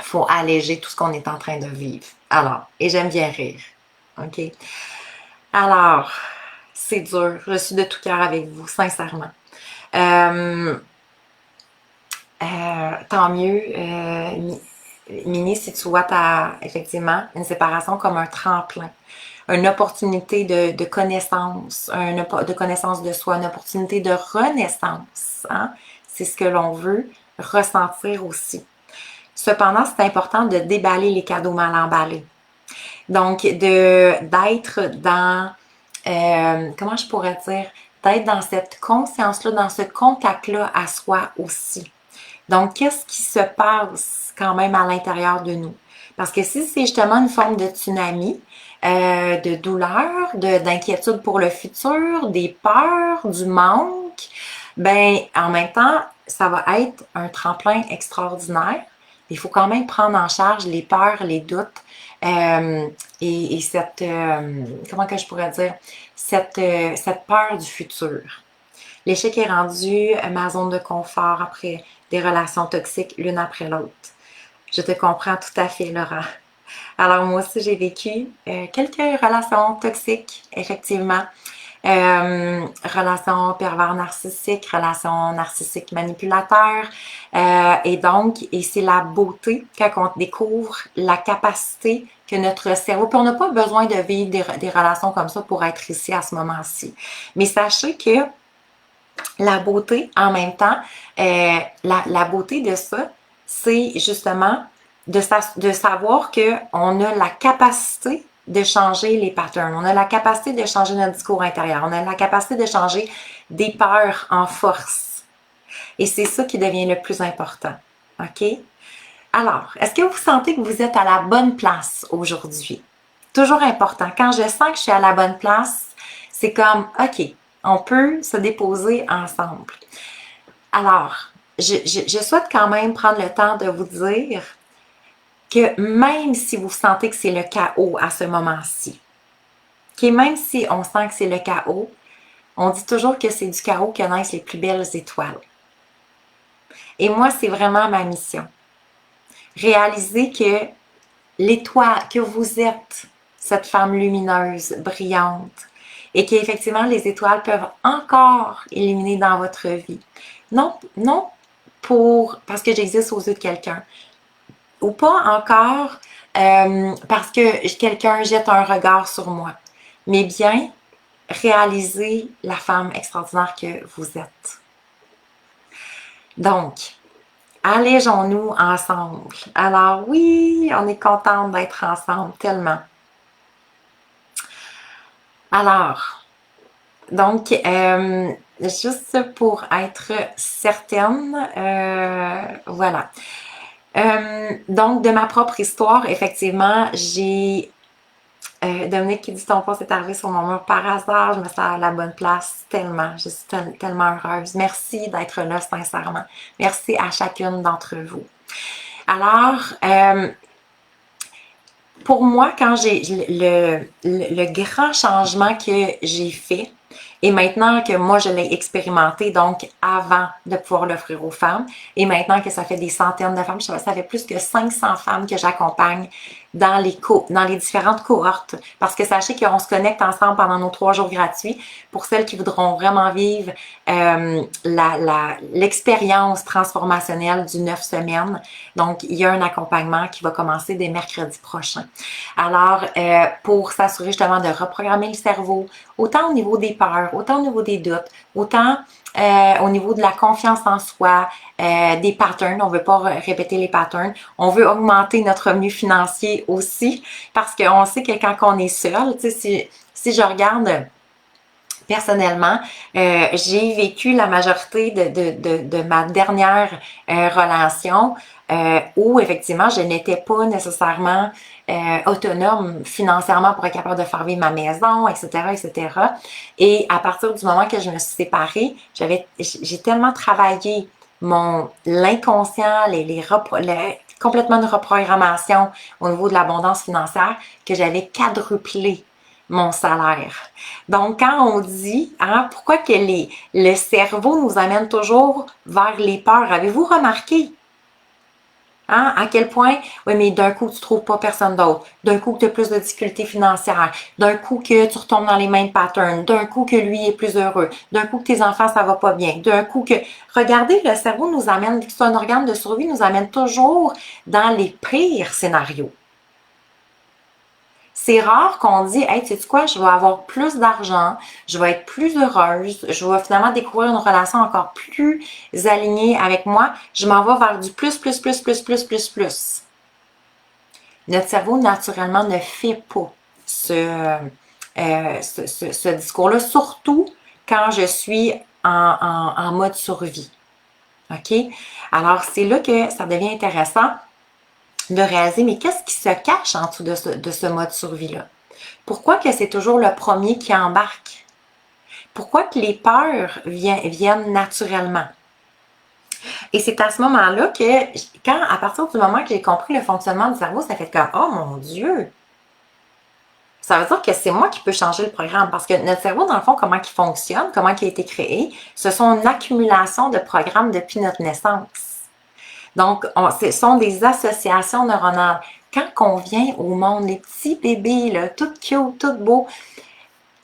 faut alléger tout ce qu'on est en train de vivre. Alors, et j'aime bien rire. OK? Alors, c'est dur. Je suis de tout cœur avec vous, sincèrement. Tant mieux, Mini, si tu vois effectivement une séparation comme un tremplin, une opportunité de connaissance, de connaissance de soi, une opportunité de renaissance. Hein? C'est ce que l'on veut ressentir aussi. Cependant, c'est important de déballer les cadeaux mal emballés. Donc, d'être dans, comment je pourrais dire, d'être dans cette conscience-là, dans ce contact-là à soi aussi. Donc, qu'est-ce qui se passe quand même à l'intérieur de nous? Parce que si c'est justement une forme de tsunami, de douleur, d'inquiétude pour le futur, des peurs, du manque, ben en même temps, ça va être un tremplin extraordinaire. Il faut quand même prendre en charge les peurs, les doutes et cette, comment que je pourrais dire, cette peur du futur. L'échec est rendu ma zone de confort après des relations toxiques l'une après l'autre. Je te comprends tout à fait, Laura. Alors moi aussi, j'ai vécu quelques relations toxiques, effectivement. Relations pervers narcissiques, relations narcissiques manipulateurs. Et c'est la beauté quand on découvre la capacité que notre cerveau, puis on n'a pas besoin de vivre des relations comme ça pour être ici à ce moment-ci. Mais sachez que la beauté, en même temps, la beauté de ça, c'est justement de savoir qu'on a la capacité de changer les patterns, on a la capacité de changer notre discours intérieur, on a la capacité de changer des peurs en force. Et c'est ça qui devient le plus important. OK? Alors, est-ce que vous sentez que vous êtes à la bonne place aujourd'hui? Toujours important. Quand je sens que je suis à la bonne place, c'est comme, OK, on peut se déposer ensemble. Alors, je souhaite quand même prendre le temps de vous dire que même si vous sentez que c'est le chaos à ce moment-ci, que même si on sent que c'est le chaos, on dit toujours que c'est du chaos que naissent les plus belles étoiles. Et moi, c'est vraiment ma mission. Réaliser que l'étoile, que vous êtes cette femme lumineuse, brillante, et qu'effectivement, les étoiles peuvent encore illuminer dans votre vie. Non parce que j'existe aux yeux de quelqu'un, ou pas encore parce que quelqu'un jette un regard sur moi, mais bien réaliser la femme extraordinaire que vous êtes. Donc, allégeons-nous ensemble. Alors oui, on est contente d'être ensemble, tellement. Alors, donc, juste pour être certaine, voilà. Donc, de ma propre histoire, effectivement, j'ai Dominique qui dit ton poste est arrivé sur mon mur par hasard, je me sens à la bonne place tellement, je suis tellement heureuse. Merci d'être là, sincèrement. Merci à chacune d'entre vous. Alors, pour moi, quand j'ai le grand changement que j'ai fait, et maintenant que moi je l'ai expérimenté, donc avant de pouvoir l'offrir aux femmes, et maintenant que ça fait des centaines de femmes, ça fait plus que 500 femmes que j'accompagne dans les différentes cohortes. Parce que sachez qu'on se connecte ensemble pendant nos 3 jours gratuits pour celles qui voudront vraiment vivre l'expérience transformationnelle du 9 semaines. Donc, il y a un accompagnement qui va commencer dès mercredi prochain. Alors, pour s'assurer justement de reprogrammer le cerveau, autant au niveau des peurs, autant au niveau des doutes, autant au niveau de la confiance en soi, des patterns, on veut pas répéter les patterns, on veut augmenter notre revenu financier aussi, parce qu'on sait que quand on est seul, tu sais, si je regarde personnellement, j'ai vécu la majorité de ma dernière relation où effectivement je n'étais pas nécessairement autonome financièrement pour être capable de faire vivre ma maison, etc., etc. Et à partir du moment que je me suis séparée, j'ai tellement travaillé l'inconscient, complètement de reprogrammation au niveau de l'abondance financière que j'avais quadruplé mon salaire. Donc, quand on dit, hein, pourquoi que le cerveau nous amène toujours vers les peurs, avez-vous remarqué? Hein, à quel point, oui, mais d'un coup, tu trouves pas personne d'autre. D'un coup, que tu as plus de difficultés financières. D'un coup, que tu retombes dans les mêmes patterns. D'un coup, que lui est plus heureux. D'un coup, que tes enfants, ça va pas bien. D'un coup, que... Regardez, le cerveau nous amène, c'est un organe de survie, nous amène toujours dans les pires scénarios. C'est rare qu'on dit, hey, sais-tu quoi, je vais avoir plus d'argent, je vais être plus heureuse, je vais finalement découvrir une relation encore plus alignée avec moi, je m'en vais vers du plus, plus, plus, plus, plus, plus, plus. Notre cerveau, naturellement, ne fait pas ce discours-là, surtout quand je suis en mode survie. OK? Alors, c'est là que ça devient intéressant de réaliser, mais qu'est-ce qui se cache en dessous de ce mode survie-là? Pourquoi que c'est toujours le premier qui embarque? Pourquoi que les peurs viennent naturellement? Et c'est à ce moment-là que, à partir du moment que j'ai compris le fonctionnement du cerveau, ça fait comme, oh mon Dieu! Ça veut dire que c'est moi qui peux changer le programme parce que notre cerveau, dans le fond, comment il fonctionne, comment il a été créé, ce sont une accumulation de programmes depuis notre naissance. Donc, ce sont des associations neuronales. Quand on vient au monde, les petits bébés, là, tout cute, tout beau,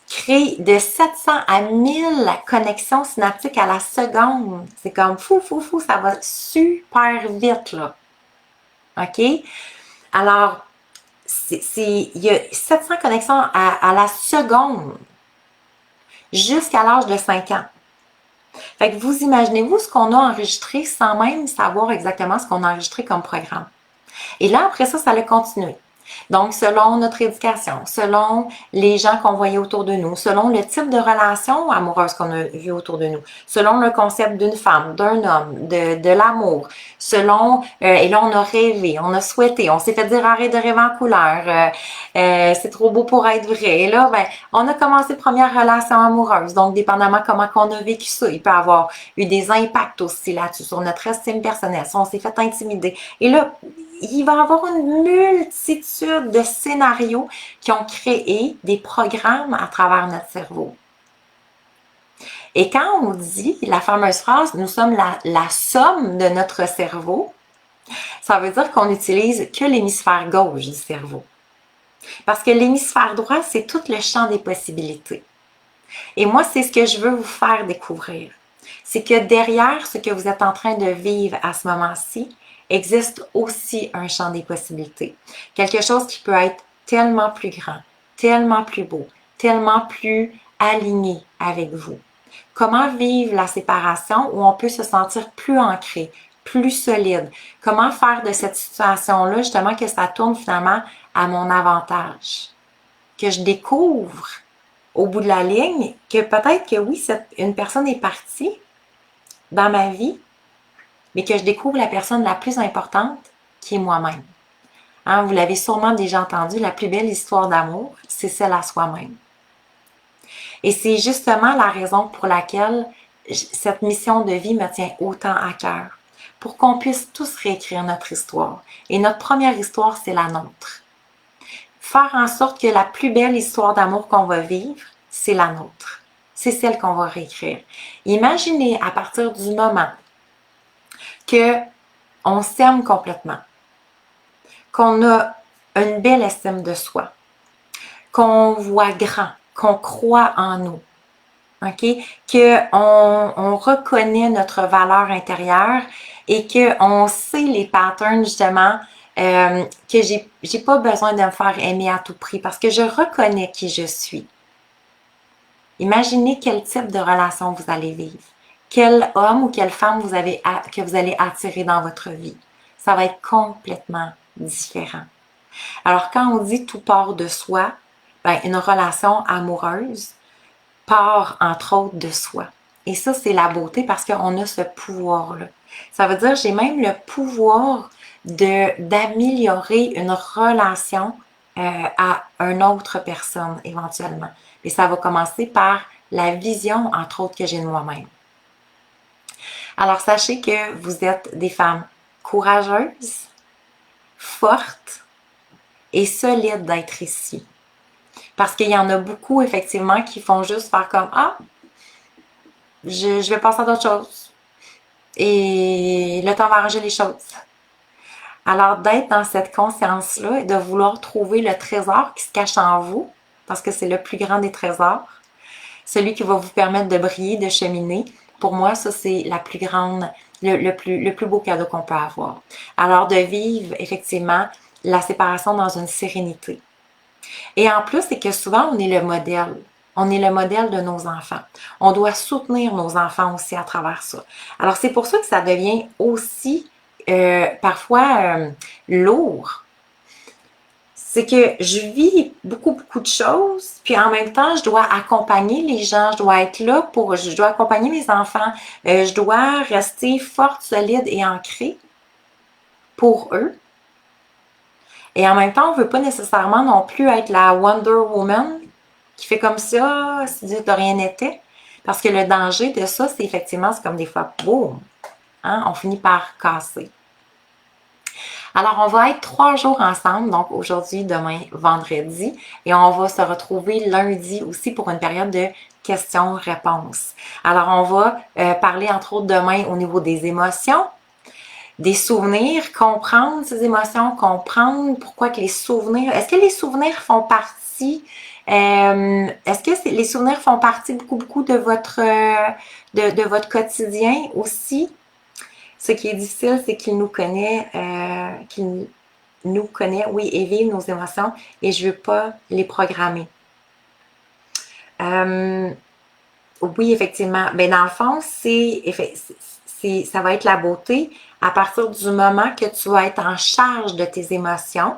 créent de 700 à 1000 connexions synaptiques à la seconde. C'est comme fou, ça va super vite, là. OK? Alors, il y a 700 connexions à la seconde jusqu'à l'âge de 5 ans. Fait que vous imaginez-vous ce qu'on a enregistré sans même savoir exactement ce qu'on a enregistré comme programme. Et là, après ça a continué. Donc, selon notre éducation, selon les gens qu'on voyait autour de nous, selon le type de relation amoureuse qu'on a vu autour de nous, selon le concept d'une femme, d'un homme, de l'amour, selon, et là, on a rêvé, on a souhaité, on s'est fait dire arrête de rêver en couleur, c'est trop beau pour être vrai. Et là, ben, on a commencé première relation amoureuse. Donc, dépendamment comment qu'on a vécu ça, il peut avoir eu des impacts aussi là-dessus sur notre estime personnelle. Si on s'est fait intimider. Et là, il va y avoir une multitude de scénarios qui ont créé des programmes à travers notre cerveau. Et quand on dit la fameuse phrase « nous sommes la somme de notre cerveau », ça veut dire qu'on n'utilise que l'hémisphère gauche du cerveau. Parce que l'hémisphère droit, c'est tout le champ des possibilités. Et moi, c'est ce que je veux vous faire découvrir. C'est que derrière ce que vous êtes en train de vivre à ce moment-ci, existe aussi un champ des possibilités. Quelque chose qui peut être tellement plus grand, tellement plus beau, tellement plus aligné avec vous. Comment vivre la séparation où on peut se sentir plus ancré, plus solide? Comment faire de cette situation-là justement que ça tourne finalement à mon avantage? Que je découvre au bout de la ligne que peut-être que oui, une personne est partie dans ma vie, mais que je découvre la personne la plus importante qui est moi-même. Hein, vous l'avez sûrement déjà entendu, la plus belle histoire d'amour, c'est celle à soi-même. Et c'est justement la raison pour laquelle cette mission de vie me tient autant à cœur. Pour qu'on puisse tous réécrire notre histoire. Et notre première histoire, c'est la nôtre. Faire en sorte que la plus belle histoire d'amour qu'on va vivre, c'est la nôtre. C'est celle qu'on va réécrire. Imaginez à partir du moment qu'on s'aime complètement, qu'on a une belle estime de soi, qu'on voit grand, qu'on croit en nous. OK? On reconnaît notre valeur intérieure et qu'on sait les patterns, justement, que j'ai pas besoin de me faire aimer à tout prix parce que je reconnais qui je suis. Imaginez quel type de relation vous allez vivre. Quel homme ou quelle femme que vous allez attirer dans votre vie. Ça va être complètement différent. Alors, quand on dit tout part de soi, ben, une relation amoureuse part, entre autres, de soi. Et ça, c'est la beauté parce qu'on a ce pouvoir-là. Ça veut dire, j'ai même le pouvoir d'améliorer une relation à une autre personne, éventuellement. Et ça va commencer par la vision, entre autres, que j'ai de moi-même. Alors, sachez que vous êtes des femmes courageuses, fortes et solides d'être ici. Parce qu'il y en a beaucoup, effectivement, qui font juste faire comme « Ah, je vais passer à d'autres choses. Et le temps va arranger les choses. » Alors, d'être dans cette conscience-là et de vouloir trouver le trésor qui se cache en vous, parce que c'est le plus grand des trésors, celui qui va vous permettre de briller, de cheminer, pour moi, ça, c'est la plus grande, le plus beau cadeau qu'on peut avoir. Alors, de vivre, effectivement, la séparation dans une sérénité. Et en plus, c'est que souvent, on est le modèle. On est le modèle de nos enfants. On doit soutenir nos enfants aussi à travers ça. Alors, c'est pour ça que ça devient aussi parfois lourd. C'est que je vis beaucoup de choses, puis en même temps, je dois accompagner les gens, je dois être là je dois accompagner mes enfants, je dois rester forte, solide et ancrée pour eux. Et en même temps, on ne veut pas nécessairement non plus être la Wonder Woman qui fait comme ça, si de rien n'était. Parce que le danger de ça, c'est effectivement, c'est comme des fois, boum, hein, on finit par casser. Alors, on va être 3 jours ensemble, donc aujourd'hui, demain, vendredi, et on va se retrouver lundi aussi pour une période de questions-réponses. Alors, on va parler entre autres demain au niveau des émotions, des souvenirs, comprendre ces émotions, comprendre pourquoi que les souvenirs, est-ce que les souvenirs font partie, est-ce que les souvenirs font partie beaucoup de votre quotidien aussi? Ce qui est difficile, c'est qu'il nous connaît, oui, et vive nos émotions, et je ne veux pas les programmer. Oui, effectivement. Ben, dans le fond, ça va être la beauté à partir du moment que tu vas être en charge de tes émotions,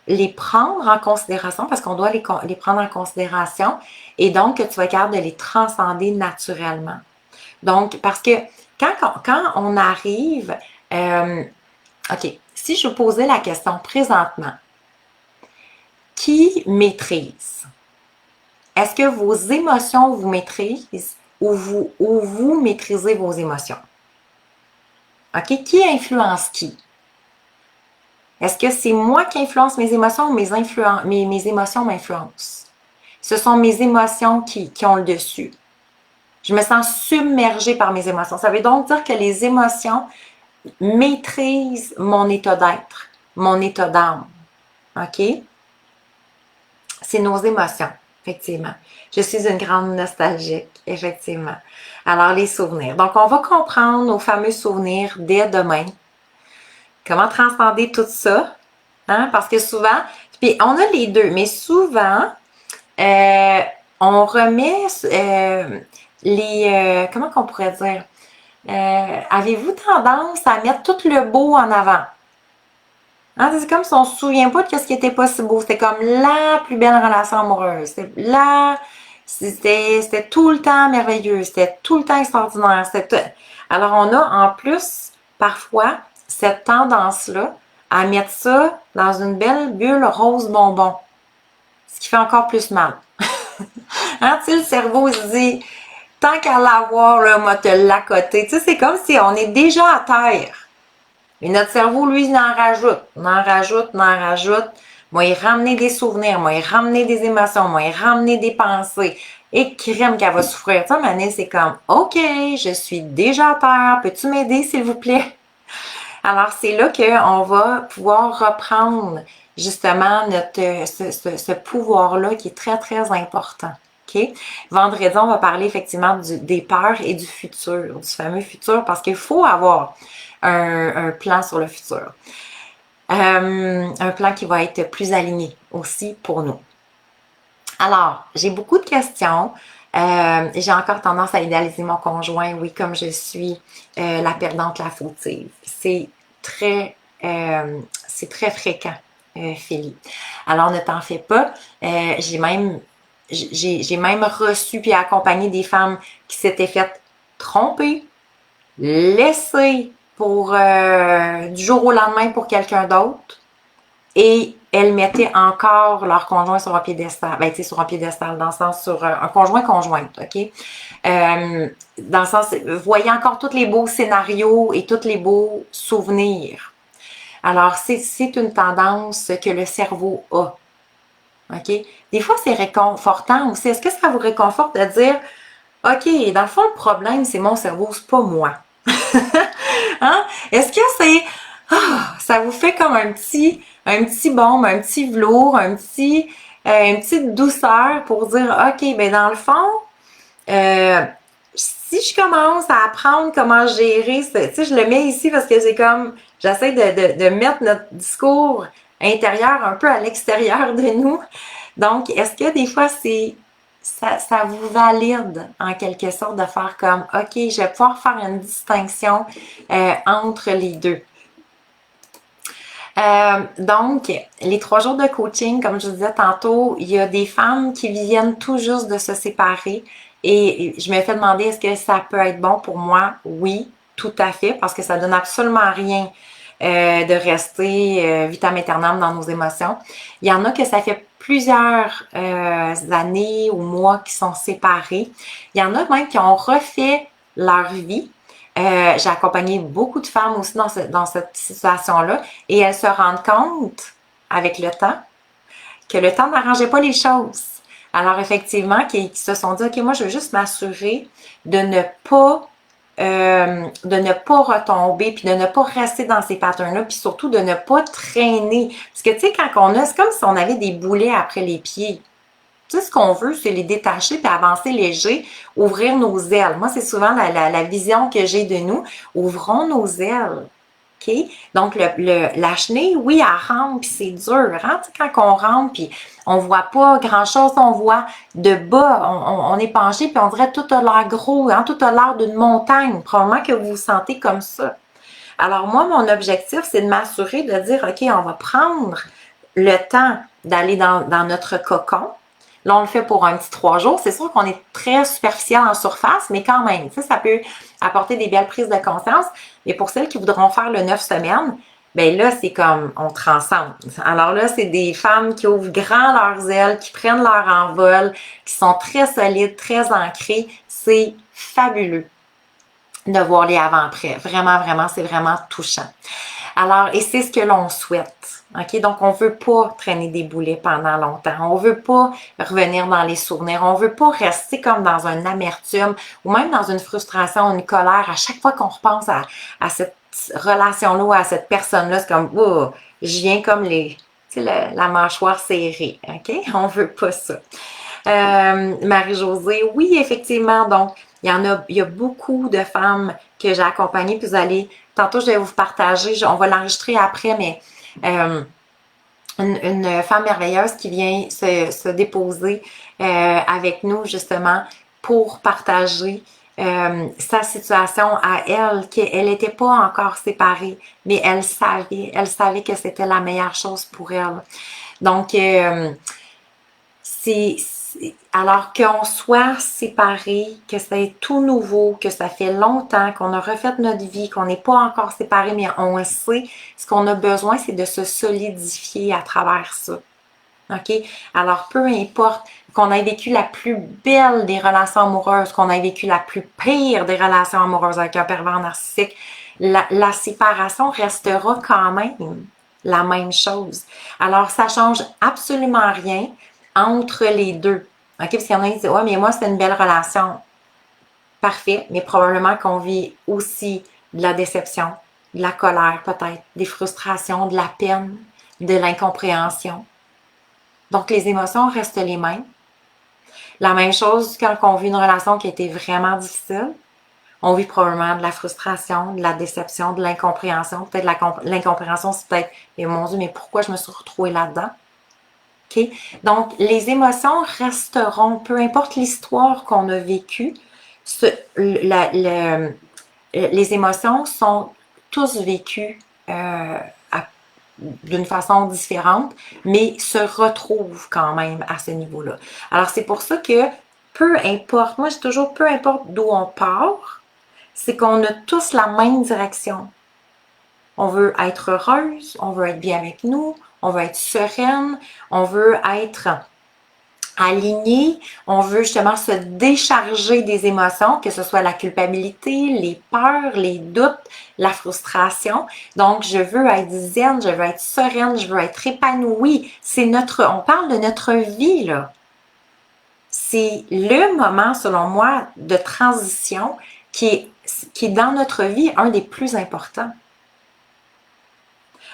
les prendre en considération, parce qu'on doit les prendre en considération, et donc que tu vas être capable de les transcender naturellement. Donc, parce que quand on arrive, OK, si je vous posais la question présentement, qui maîtrise? Est-ce que vos émotions vous maîtrisent ou vous maîtrisez vos émotions? OK, qui influence qui? Est-ce que c'est moi qui influence mes émotions ou mes émotions m'influencent? Ce sont mes émotions qui ont le dessus. Je me sens submergée par mes émotions. Ça veut donc dire que les émotions maîtrisent mon état d'être, mon état d'âme. OK? C'est nos émotions, effectivement. Je suis une grande nostalgique, effectivement. Alors, les souvenirs. Donc, on va comprendre nos fameux souvenirs dès demain. Comment transcender tout ça? Hein? Parce que souvent, puis on a les deux, mais souvent, on remet comment qu'on pourrait dire? Avez-vous tendance à mettre tout le beau en avant? Hein, c'est comme si on ne se souvient pas de ce qui était pas si beau. C'était comme la plus belle relation amoureuse. C'était tout le temps merveilleux. C'était tout le temps extraordinaire. Alors, on a en plus, parfois, cette tendance-là à mettre ça dans une belle bulle rose bonbon. Ce qui fait encore plus mal. Hein, tu sais, le cerveau se dit, tant qu'à l'avoir, là, moi, te l'accoter. Tu sais, c'est comme si on est déjà à terre. Mais notre cerveau, lui, il en rajoute. Moi, il ramener des souvenirs, moi, il ramener des émotions, moi, il ramener des pensées. Et crème qu'elle va souffrir. Tu sais, Mané, c'est comme, OK, je suis déjà à terre. Peux-tu m'aider, s'il vous plaît? Alors, c'est là qu'on va pouvoir reprendre justement ce pouvoir-là qui est très, très important. OK? Vendredi, on va parler effectivement des peurs et du futur, du fameux futur, parce qu'il faut avoir un plan sur le futur. Un plan qui va être plus aligné aussi pour nous. Alors, j'ai beaucoup de questions. J'ai encore tendance à idéaliser mon conjoint, oui, comme je suis la perdante, la fautive. Très, c'est très fréquent, Philly. Alors, ne t'en fais pas. J'ai même reçu puis accompagné des femmes qui s'étaient faites tromper, laisser pour du jour au lendemain pour quelqu'un d'autre, et elles mettaient encore leur conjoint sur un piédestal. Ben, tu sais, sur un piédestal, dans le sens sur un conjoint-conjointe, OK? Dans le sens, voyez encore tous les beaux scénarios et tous les beaux souvenirs. Alors, c'est une tendance que le cerveau a. OK? Des fois, c'est réconfortant aussi. Est-ce que ça vous réconforte de dire, OK, dans le fond, le problème, c'est mon cerveau, c'est pas moi. Hein? Est-ce que c'est, ça vous fait comme un petit baume, un petit velours, une petite douceur pour dire, OK, ben dans le fond, si je commence à apprendre comment gérer, tu sais, je le mets ici parce que c'est comme, j'essaie de mettre notre discours intérieur un peu à l'extérieur de nous. Donc, est-ce que des fois, ça vous valide en quelque sorte de faire comme, OK, je vais pouvoir faire une distinction entre les deux. Donc, les 3 jours de coaching, comme je vous disais tantôt, il y a des femmes qui viennent tout juste de se séparer et je me fais demander est-ce que ça peut être bon pour moi? Oui, tout à fait, parce que ça donne absolument rien de rester vitam aeternam dans nos émotions. Il y en a que ça fait plusieurs années ou mois qui sont séparés. Il y en a même qui ont refait leur vie. J'ai accompagné beaucoup de femmes aussi dans cette situation-là et elles se rendent compte avec le temps que le temps n'arrangeait pas les choses. Alors effectivement, qui se sont dit, OK, moi je veux juste m'assurer de ne pas retomber, puis de ne pas rester dans ces patterns-là, puis surtout de ne pas traîner. Parce que tu sais, quand on a, c'est comme si on avait des boulets après les pieds. Tu sais, ce qu'on veut, c'est les détacher puis avancer léger, ouvrir nos ailes. Moi, c'est souvent la vision que j'ai de nous. Ouvrons nos ailes. OK? Donc, la chenille, oui, elle rampe, puis c'est dur. Hein? Tu sais, quand on rampe, puis on voit pas grand-chose, on voit de bas, on est penché, puis on dirait tout a l'air gros, hein? Tout a l'air d'une montagne. Probablement que vous vous sentez comme ça. Alors, moi, mon objectif, c'est de m'assurer de dire, OK, on va prendre le temps d'aller dans notre cocon. Là, on le fait pour un petit 3 jours. C'est sûr qu'on est très superficiel en surface, mais quand même, ça peut apporter des belles prises de conscience. Mais pour celles qui voudront faire le 9 semaines, ben là, c'est comme on transcende. Alors là, c'est des femmes qui ouvrent grand leurs ailes, qui prennent leur envol, qui sont très solides, très ancrées. C'est fabuleux de voir les avant-après. Vraiment, vraiment, c'est vraiment touchant. Alors, et c'est ce que l'on souhaite. OK? Donc, on veut pas traîner des boulets pendant longtemps. On veut pas revenir dans les souvenirs. On veut pas rester comme dans une amertume ou même dans une frustration, une colère. À chaque fois qu'on repense à cette relation-là ou à cette personne-là, c'est comme, oh, je viens comme la mâchoire serrée. OK? On veut pas ça. Marie-Josée, oui, effectivement. Donc, il y a beaucoup de femmes que j'ai accompagnées. Puis vous allez, tantôt, je vais vous partager, on va l'enregistrer après, mais une femme merveilleuse qui vient se déposer avec nous, justement, pour partager sa situation à elle, qu'elle n'était pas encore séparée, mais elle savait que c'était la meilleure chose pour elle. Donc, alors qu'on soit séparés, que c'est tout nouveau, que ça fait longtemps, qu'on a refait notre vie, qu'on n'est pas encore séparés, mais on le sait, ce qu'on a besoin, c'est de se solidifier à travers ça. OK? Alors, peu importe qu'on ait vécu la plus belle des relations amoureuses, qu'on ait vécu la plus pire des relations amoureuses avec un pervers narcissique, la séparation restera quand même la même chose. Alors, ça change absolument rien entre les deux. OK? Parce qu'il y en a qui disent, ouais, mais moi, c'est une belle relation. Parfait, mais probablement qu'on vit aussi de la déception, de la colère peut-être, des frustrations, de la peine, de l'incompréhension. Donc, les émotions restent les mêmes. La même chose quand on vit une relation qui a été vraiment difficile. On vit probablement de la frustration, de la déception, de l'incompréhension. Peut-être l'incompréhension, c'est peut-être, mais mon Dieu, mais pourquoi je me suis retrouvée là-dedans? OK? Donc, les émotions resteront, peu importe l'histoire qu'on a vécue, les émotions sont tous vécues d'une façon différente, mais se retrouvent quand même à ce niveau-là. Alors, c'est pour ça que peu importe, moi, je dis toujours, peu importe d'où on part, c'est qu'on a tous la même direction. On veut être heureuse, on veut être bien avec nous, on veut être sereine, on veut être alignée, on veut justement se décharger des émotions, que ce soit la culpabilité, les peurs, les doutes, la frustration. Donc, je veux être zen, je veux être sereine, je veux être épanouie. On parle de notre vie, là. C'est le moment, selon moi, de transition qui est dans notre vie un des plus importants.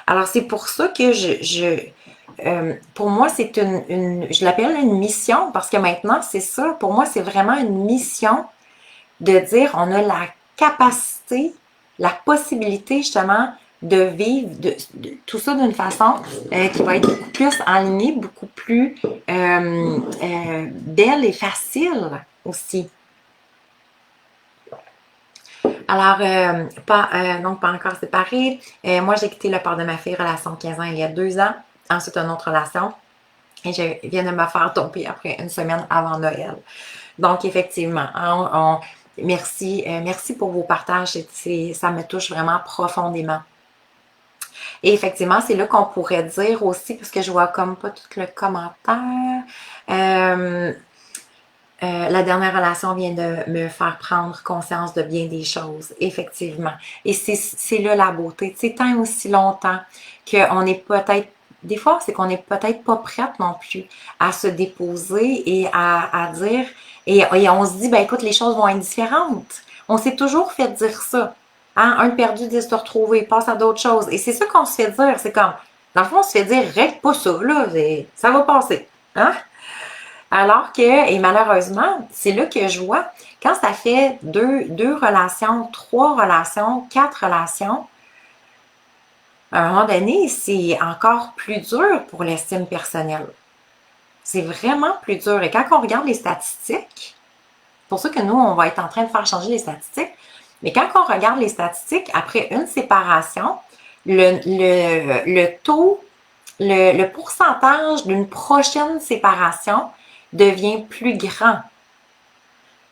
Alors, c'est pour ça que pour moi, c'est je l'appelle une mission parce que maintenant, c'est ça. Pour moi, c'est vraiment une mission de dire on a la capacité, la possibilité justement de vivre tout ça d'une façon qui va être beaucoup plus alignée, beaucoup plus belle et facile aussi. Alors, donc pas encore séparée. Moi, j'ai quitté le père de ma fille, relation de 15 ans, il y a 2 ans. Ensuite, une autre relation. Et je viens de me faire tomber après une semaine avant Noël. Donc, effectivement, merci, merci pour vos partages. Ça me touche vraiment profondément. Et effectivement, c'est là qu'on pourrait dire aussi, parce que je vois comme pas tout le commentaire. La dernière relation vient de me faire prendre conscience de bien des choses, effectivement. Et c'est là la beauté. Tu sais, tant aussi longtemps qu'on est peut-être, des fois, c'est qu'on n'est peut-être pas prête non plus à se déposer et à dire, et on se dit, ben écoute, les choses vont être différentes. On s'est toujours fait dire ça. Hein? Un de perdu, 10 de retrouver, passe à d'autres choses. Et c'est ça qu'on se fait dire. C'est comme, dans le fond, on se fait dire, règle pas ça, là, ça va passer. Hein? Alors que, et malheureusement, c'est là que je vois, quand ça fait deux relations, 3 relations, 4 relations, à un moment donné, c'est encore plus dur pour l'estime personnelle. C'est vraiment plus dur. Et quand on regarde les statistiques, c'est pour ça que nous, on va être en train de faire changer les statistiques, mais quand on regarde les statistiques, après une séparation, le taux, le pourcentage d'une prochaine séparation devient plus grand.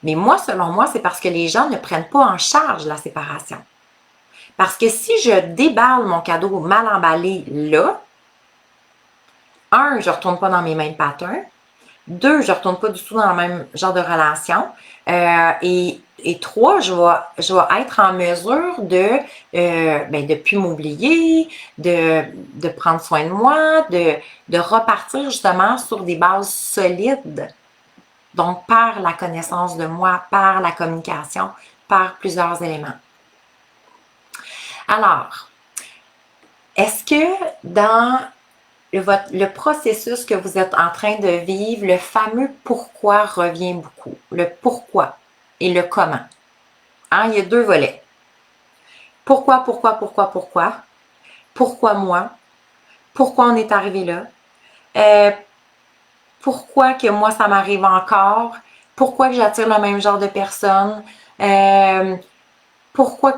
Mais moi, selon moi, c'est parce que les gens ne prennent pas en charge la séparation. Parce que si je déballe mon cadeau mal emballé là, 1, je ne retourne pas dans mes mêmes patterns. 2, je ne retourne pas du tout dans le même genre de relation. Et 3, je vais être en mesure de plus m'oublier, de prendre soin de moi, de repartir justement sur des bases solides. Donc, par la connaissance de moi, par la communication, par plusieurs éléments. Alors, est-ce que dans le processus que vous êtes en train de vivre, le fameux pourquoi revient beaucoup? Le pourquoi et le comment. Hein, il y a 2 volets. Pourquoi? Pourquoi moi? Pourquoi on est arrivé là? Pourquoi que moi, ça m'arrive encore? Pourquoi que j'attire le même genre de personnes? Pourquoi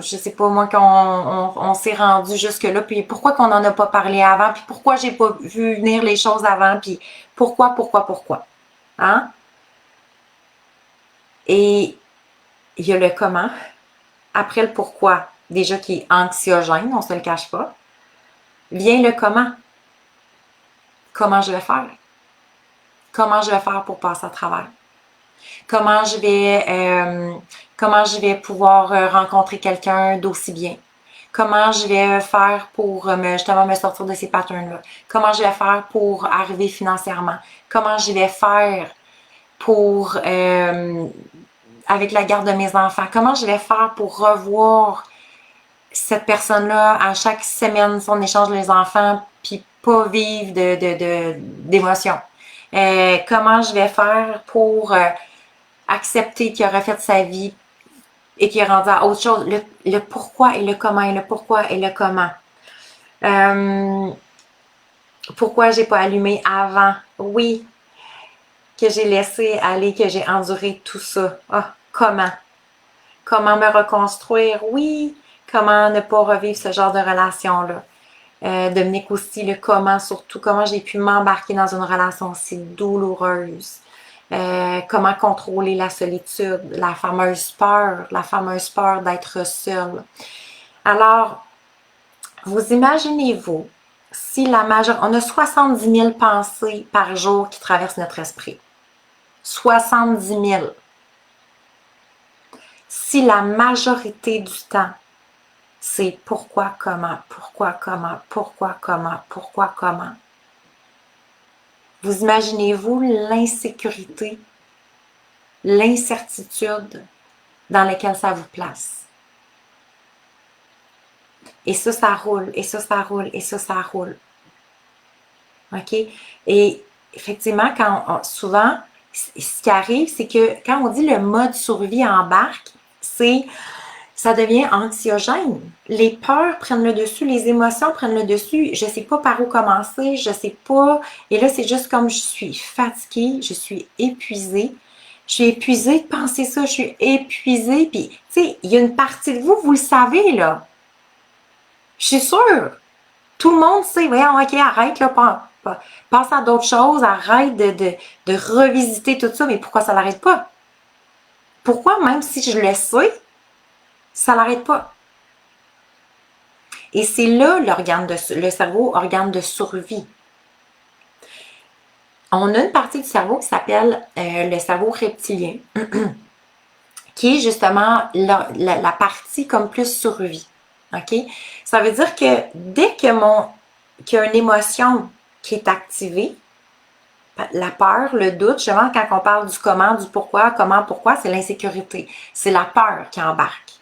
je sais pas moi, on s'est rendu jusque-là, puis pourquoi qu'on n'en a pas parlé avant, puis pourquoi j'ai pas vu venir les choses avant, puis pourquoi? Hein? Et il y a le comment. Après le pourquoi, déjà qui est anxiogène, on se le cache pas, vient le comment. Comment je vais faire? Comment je vais faire pour passer à travers? Comment je vais pouvoir rencontrer quelqu'un d'aussi bien? Comment je vais faire pour justement me sortir de ces patterns-là? Comment je vais faire pour arriver financièrement? Comment je vais faire pour avec la garde de mes enfants? Comment je vais faire pour revoir cette personne-là, à chaque semaine, si on échange les enfants, puis pas vivre d'émotions? Comment je vais faire pour accepter qu'il a refait sa vie et qu'il est rendu à autre chose? Le pourquoi et le comment, et le pourquoi et le comment. Pourquoi j'ai pas allumé avant? Oui, que j'ai laissé aller, que j'ai enduré tout ça. Ah, comment? Comment me reconstruire? Oui, comment ne pas revivre ce genre de relation-là? Dominique aussi, le comment, surtout comment j'ai pu m'embarquer dans une relation aussi douloureuse. Comment contrôler la solitude, la fameuse peur d'être seule. Alors, vous imaginez-vous, si la majorité, on a 70 000 pensées par jour qui traversent notre esprit. 70 000. Si la majorité du temps, c'est pourquoi, comment, pourquoi, comment, pourquoi, comment, pourquoi, comment. Vous imaginez-vous l'insécurité, l'incertitude dans laquelle ça vous place. Et ça roule, et ça roule, et ça roule. OK? Et effectivement, souvent, ce qui arrive, c'est que quand on dit le mode survie embarque, ça devient anxiogène. Les peurs prennent le dessus, les émotions prennent le dessus. Je sais pas par où commencer, je sais pas. Et là, c'est juste comme je suis fatiguée, je suis épuisée. Je suis épuisée de penser ça, je suis épuisée. Puis, tu sais, il y a une partie de vous, vous le savez, là. Je suis sûre. Tout le monde sait, voyons, ok, arrête, là, passe à d'autres choses, arrête de revisiter tout ça, mais pourquoi ça n'arrête pas? Pourquoi, même si je le sais, ça n'arrête pas? Et c'est là le cerveau, organe de survie. On a une partie du cerveau qui s'appelle le cerveau reptilien, qui est justement la partie comme plus survie. OK? Ça veut dire que dès qu'il y a une émotion qui est activée, la peur, le doute, justement, quand on parle du comment, du pourquoi, c'est l'insécurité. C'est la peur qui embarque.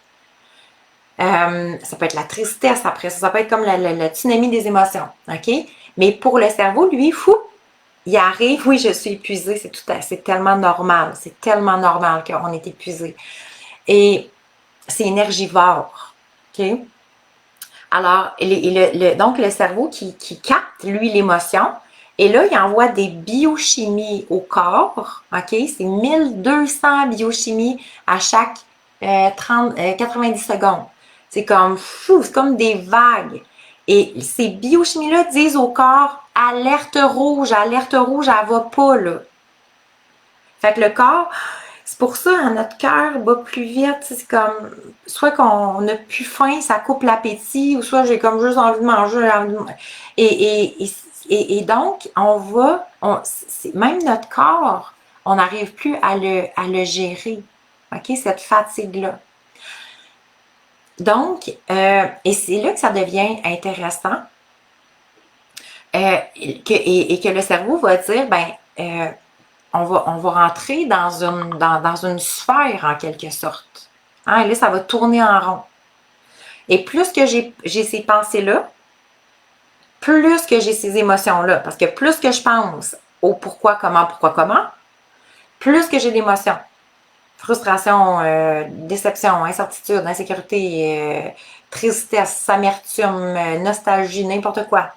Ça peut être la tristesse après ça peut être comme le tsunami des émotions, OK? Mais pour le cerveau, lui, il arrive, oui, je suis épuisée, c'est tellement normal, qu'on est épuisé. Et c'est énergivore, OK? Alors, donc le cerveau qui capte, lui, l'émotion, et là, il envoie des biochimies au corps, OK? C'est 1200 biochimies à chaque 90 secondes. C'est comme fou, c'est comme des vagues. Et ces biochimies-là disent au corps, alerte rouge, elle va pas, là. Fait que le corps, c'est pour ça, hein, notre cœur bat plus vite. C'est comme, soit qu'on n'a plus faim, ça coupe l'appétit, ou soit j'ai comme juste envie de manger. Et donc, même notre corps, on n'arrive plus à le gérer. OK, cette fatigue-là. Donc, et c'est là que ça devient intéressant. Et que le cerveau va dire, on va rentrer dans une sphère en quelque sorte. Hein, et là, ça va tourner en rond. Et plus que j'ai ces pensées-là, plus que j'ai ces émotions-là, parce que plus que je pense au pourquoi, comment, plus que j'ai d'émotions. Frustration, déception, incertitude, insécurité, tristesse, amertume, nostalgie, n'importe quoi.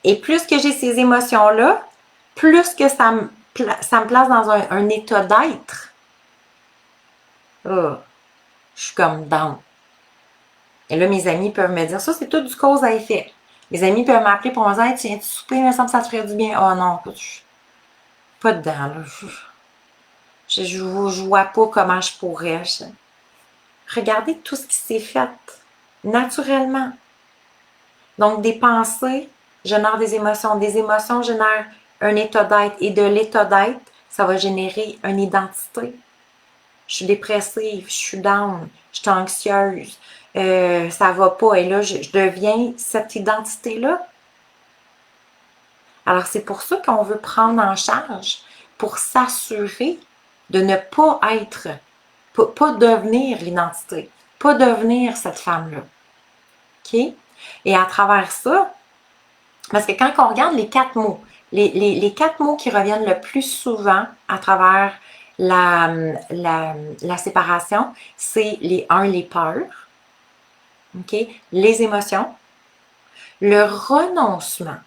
Et plus que j'ai ces émotions-là, plus que ça me place dans un état d'être. Oh, je suis comme down. Et là, mes amis peuvent me dire, ça, c'est tout du cause à effet. Mes amis peuvent m'appeler pour me dire, hey, tu viens-tu souper, il me semble que ça te ferait du bien. Oh non, pas dedans, là. Je vois pas comment je pourrais. Regardez tout ce qui s'est fait naturellement. Donc, des pensées génèrent des émotions génèrent un état d'être, et de l'état d'être, ça va générer une identité. Je suis dépressive, je suis down, je suis anxieuse, ça va pas, et là, je deviens cette identité-là. Alors, c'est pour ça qu'on veut prendre en charge, pour s'assurer de ne pas être, pas devenir l'identité, pas devenir cette femme-là. OK? Et à travers ça, parce que quand on regarde les 4 mots, les 4 mots qui reviennent le plus souvent à travers la séparation, c'est les peurs, OK? Les émotions, le renoncement.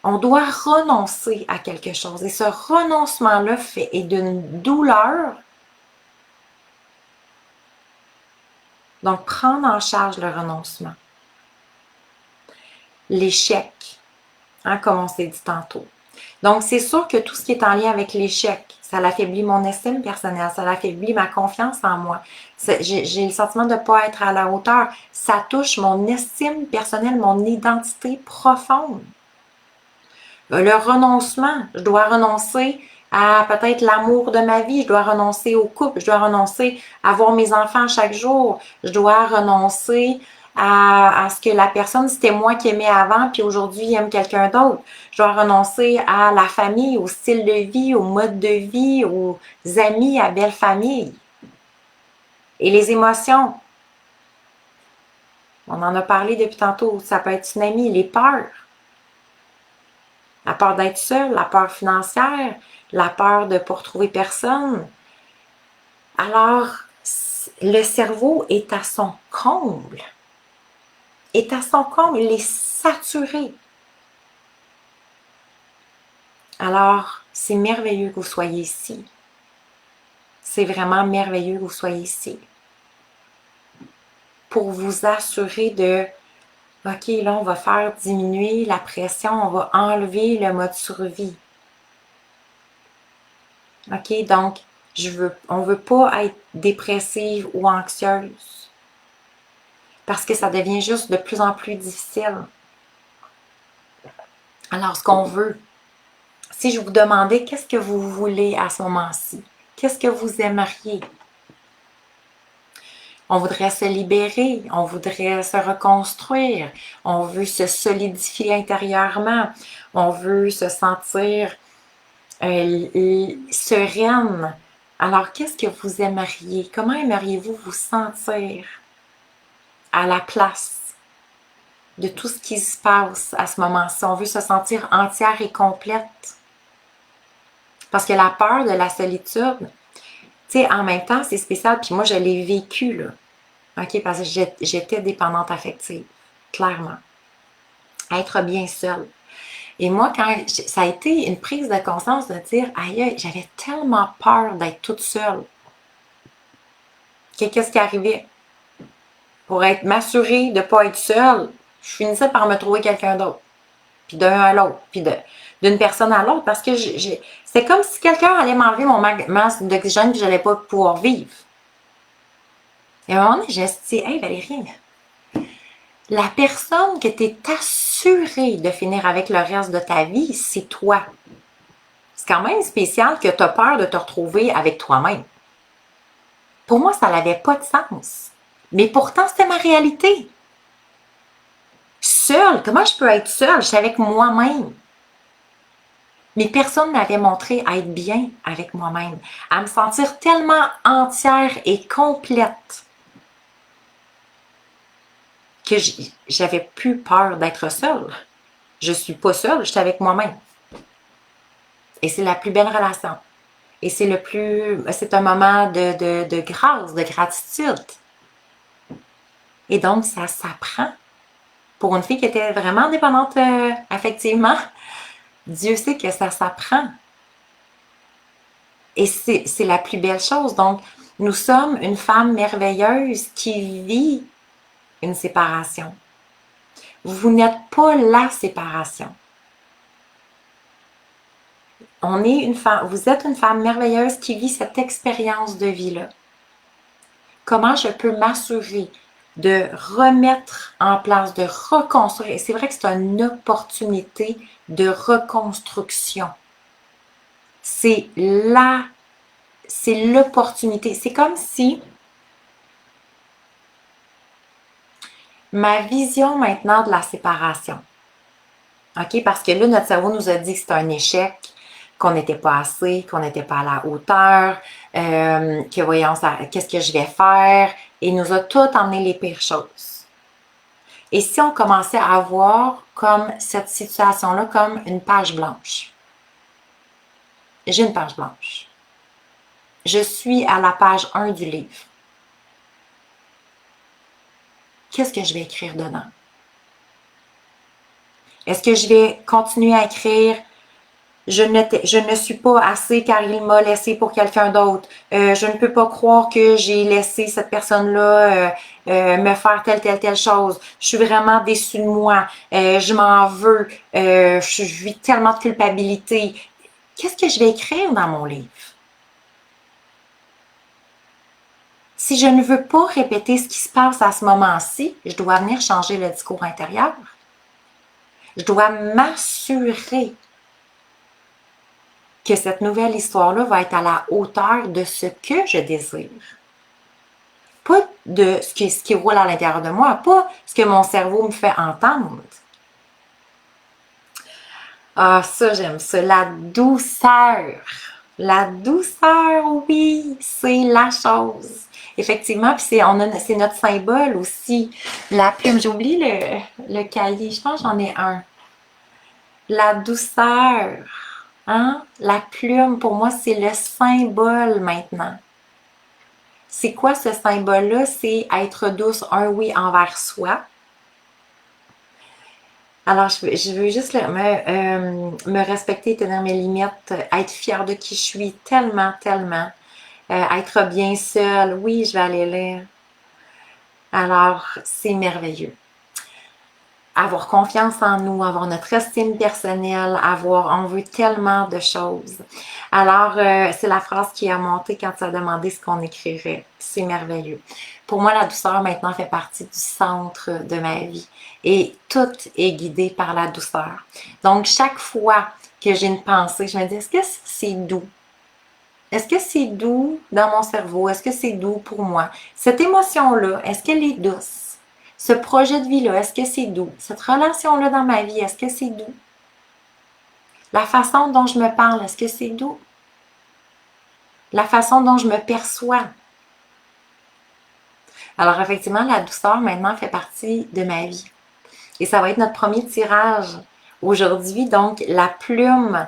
On doit renoncer à quelque chose. Et ce renoncement-là est d'une douleur. Donc, prendre en charge le renoncement. L'échec, hein, comme on s'est dit tantôt. Donc, c'est sûr que tout ce qui est en lien avec l'échec, ça l'affaiblit mon estime personnelle, ça l'affaiblit ma confiance en moi. J'ai le sentiment de ne pas être à la hauteur. Ça touche mon estime personnelle, mon identité profonde. Le renoncement, je dois renoncer à peut-être l'amour de ma vie, je dois renoncer au couple, je dois renoncer à voir mes enfants chaque jour, je dois renoncer à ce que la personne, c'était moi qui aimais avant, puis aujourd'hui, il aime quelqu'un d'autre. Je dois renoncer à la famille, au style de vie, au mode de vie, aux amis, à belle famille. Et les émotions, on en a parlé depuis tantôt, ça peut être tsunami, les peurs. La peur d'être seule, la peur financière, la peur de ne pas retrouver personne. Alors, le cerveau est à son comble. Il est saturé. Alors, c'est merveilleux que vous soyez ici. C'est vraiment merveilleux que vous soyez ici. Pour vous assurer de, OK, là, on va faire diminuer la pression, on va enlever le mode survie. OK, donc, on ne veut pas être dépressive ou anxieuse. Parce que ça devient juste de plus en plus difficile. Alors, ce qu'on veut, si je vous demandais qu'est-ce que vous voulez à ce moment-ci, qu'est-ce que vous aimeriez? On voudrait se libérer, on voudrait se reconstruire, on veut se solidifier intérieurement, on veut se sentir sereine. Alors, qu'est-ce que vous aimeriez? Comment aimeriez-vous vous sentir à la place de tout ce qui se passe à ce moment-ci? On veut se sentir entière et complète. Parce que la peur de la solitude, tu sais, en même temps, c'est spécial, puis moi, je l'ai vécu, là. OK? Parce que j'étais dépendante affective, clairement. Être bien seule. Et moi, ça a été une prise de conscience de dire, aïe, j'avais tellement peur d'être toute seule. Qu'est-ce qui arrivait? Pour m'assurer de ne pas être seule, je finissais par me trouver quelqu'un d'autre. Puis d'un à l'autre. Puis d'une personne à l'autre. Parce que c'est comme si quelqu'un allait m'enlever mon masque d'oxygène puis je n'allais pas pouvoir vivre. Et à un moment donné, j'ai dit, hey Valérie, la personne que tu es assurée de finir avec le reste de ta vie, c'est toi. C'est quand même spécial que tu as peur de te retrouver avec toi-même. Pour moi, ça n'avait pas de sens. Mais pourtant, c'était ma réalité. Seule, comment je peux être seule? Je suis avec moi-même. Mais personne ne m'avait montré à être bien avec moi-même, à me sentir tellement entière et complète que j'avais plus peur d'être seule. Je suis pas seule, je suis avec moi-même. Et c'est la plus belle relation. Et c'est un moment de grâce, de gratitude. Et donc, ça s'apprend. Pour une fille qui était vraiment dépendante affectivement, Dieu sait que ça s'apprend. Et c'est la plus belle chose. Donc, nous sommes une femme merveilleuse qui vit une séparation. Vous n'êtes pas la séparation. Vous êtes une femme merveilleuse qui vit cette expérience de vie-là. Comment je peux m'assurer de remettre en place, de reconstruire? Et c'est vrai que c'est une opportunité de reconstruction. C'est l'opportunité. C'est comme si ma vision maintenant de la séparation, OK? Parce que là, notre cerveau nous a dit que c'était un échec, qu'on n'était pas assez, qu'on n'était pas à la hauteur, que voyons, qu'est-ce que je vais faire? Et il nous a tout emmené les pires choses. Et si on commençait à voir comme cette situation-là comme une page blanche? J'ai une page blanche. Je suis à la page 1 du livre. Qu'est-ce que je vais écrire dedans? Est-ce que je vais continuer à écrire je ne suis pas assez car il m'a laissé pour quelqu'un d'autre. Je ne peux pas croire que j'ai laissé cette personne-là me faire telle chose. Je suis vraiment déçue de moi. Je m'en veux. Je vis tellement de culpabilité. Qu'est-ce que je vais écrire dans mon livre? Si je ne veux pas répéter ce qui se passe à ce moment-ci, je dois venir changer le discours intérieur. Je dois m'assurer que cette nouvelle histoire-là va être à la hauteur de ce que je désire. Pas de ce qui roule à l'intérieur de moi, pas ce que mon cerveau me fait entendre. Ah, ça, j'aime ça. La douceur. La douceur, oui, c'est la chose. Effectivement, puis c'est notre symbole aussi. La plume, j'ai oublié le cahier, je pense que j'en ai un. La douceur. Hein? La plume, pour moi, c'est le symbole maintenant. C'est quoi ce symbole-là? C'est être douce, oui, envers soi. Alors, je veux juste me respecter, tenir mes limites, être fière de qui je suis, tellement, tellement. Être bien seule, oui, je vais aller là. Alors, c'est merveilleux. Avoir confiance en nous, avoir notre estime personnelle, on veut tellement de choses. Alors, c'est la phrase qui a monté quand tu as demandé ce qu'on écrirait. C'est merveilleux. Pour moi, la douceur maintenant fait partie du centre de ma vie et tout est guidé par la douceur. Donc, chaque fois que j'ai une pensée, je me dis, est-ce que c'est doux? Est-ce que c'est doux dans mon cerveau? Est-ce que c'est doux pour moi? Cette émotion-là, est-ce qu'elle est douce? Ce projet de vie-là, est-ce que c'est doux? Cette relation-là dans ma vie, est-ce que c'est doux? La façon dont je me parle, est-ce que c'est doux? La façon dont je me perçois. Alors, effectivement, la douceur, maintenant, fait partie de ma vie. Et ça va être notre premier tirage aujourd'hui. Donc, la plume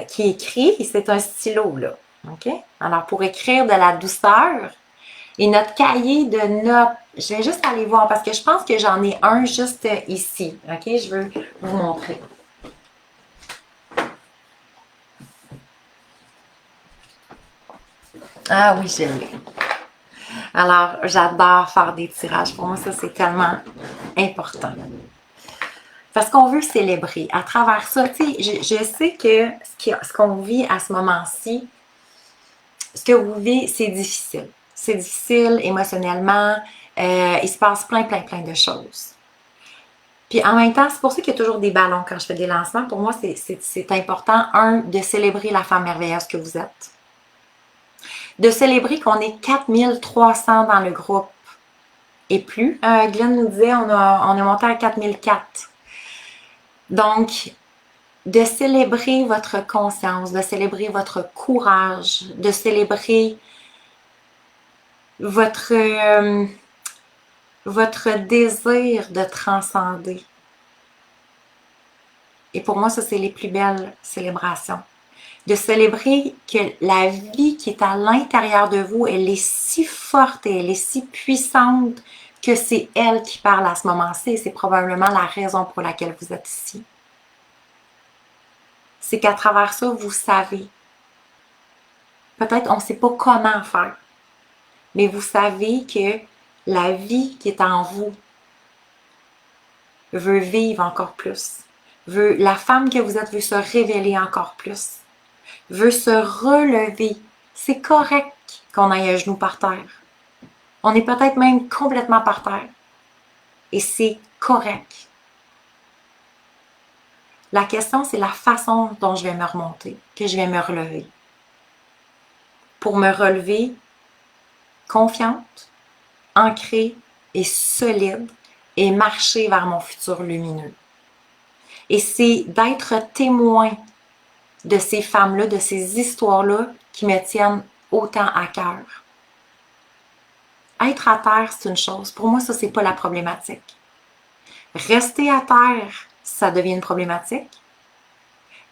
qui écrit, c'est un stylo, là. OK? Alors, pour écrire de la douceur, et notre cahier de notes, je vais juste aller voir parce que je pense que j'en ai un juste ici. OK? Je veux vous montrer. Ah oui, je l'ai. Alors, j'adore faire des tirages. Pour moi, ça, c'est tellement important. Parce qu'on veut célébrer. À travers ça, tu sais, je sais que ce qu'on vit à ce moment-ci, ce que vous vivez, c'est difficile. C'est difficile émotionnellement. Il se passe plein de choses. Puis en même temps, c'est pour ça qu'il y a toujours des ballons quand je fais des lancements. Pour moi, c'est important, de célébrer la femme merveilleuse que vous êtes. De célébrer qu'on est 4300 dans le groupe et plus. Glenn nous disait, on est monté à 4004. Donc, de célébrer votre conscience, de célébrer votre courage, de célébrer votre désir de transcender. Et pour moi, ça, c'est les plus belles célébrations. De célébrer que la vie qui est à l'intérieur de vous, elle est si forte et elle est si puissante que c'est elle qui parle à ce moment-ci et c'est probablement la raison pour laquelle vous êtes ici. C'est qu'à travers ça, vous savez. Peut-être on ne sait pas comment faire, mais vous savez que la vie qui est en vous veut vivre encore plus. La femme que vous êtes veut se révéler encore plus. Veut se relever. C'est correct qu'on aille à genoux par terre. On est peut-être même complètement par terre. Et c'est correct. La question, c'est la façon dont je vais me remonter, que je vais me relever. Pour me relever confiante, ancrée et solide et marcher vers mon futur lumineux. Et c'est d'être témoin de ces femmes-là, de ces histoires-là qui me tiennent autant à cœur. Être à terre, c'est une chose. Pour moi, ça, c'est pas la problématique. Rester à terre, ça devient une problématique.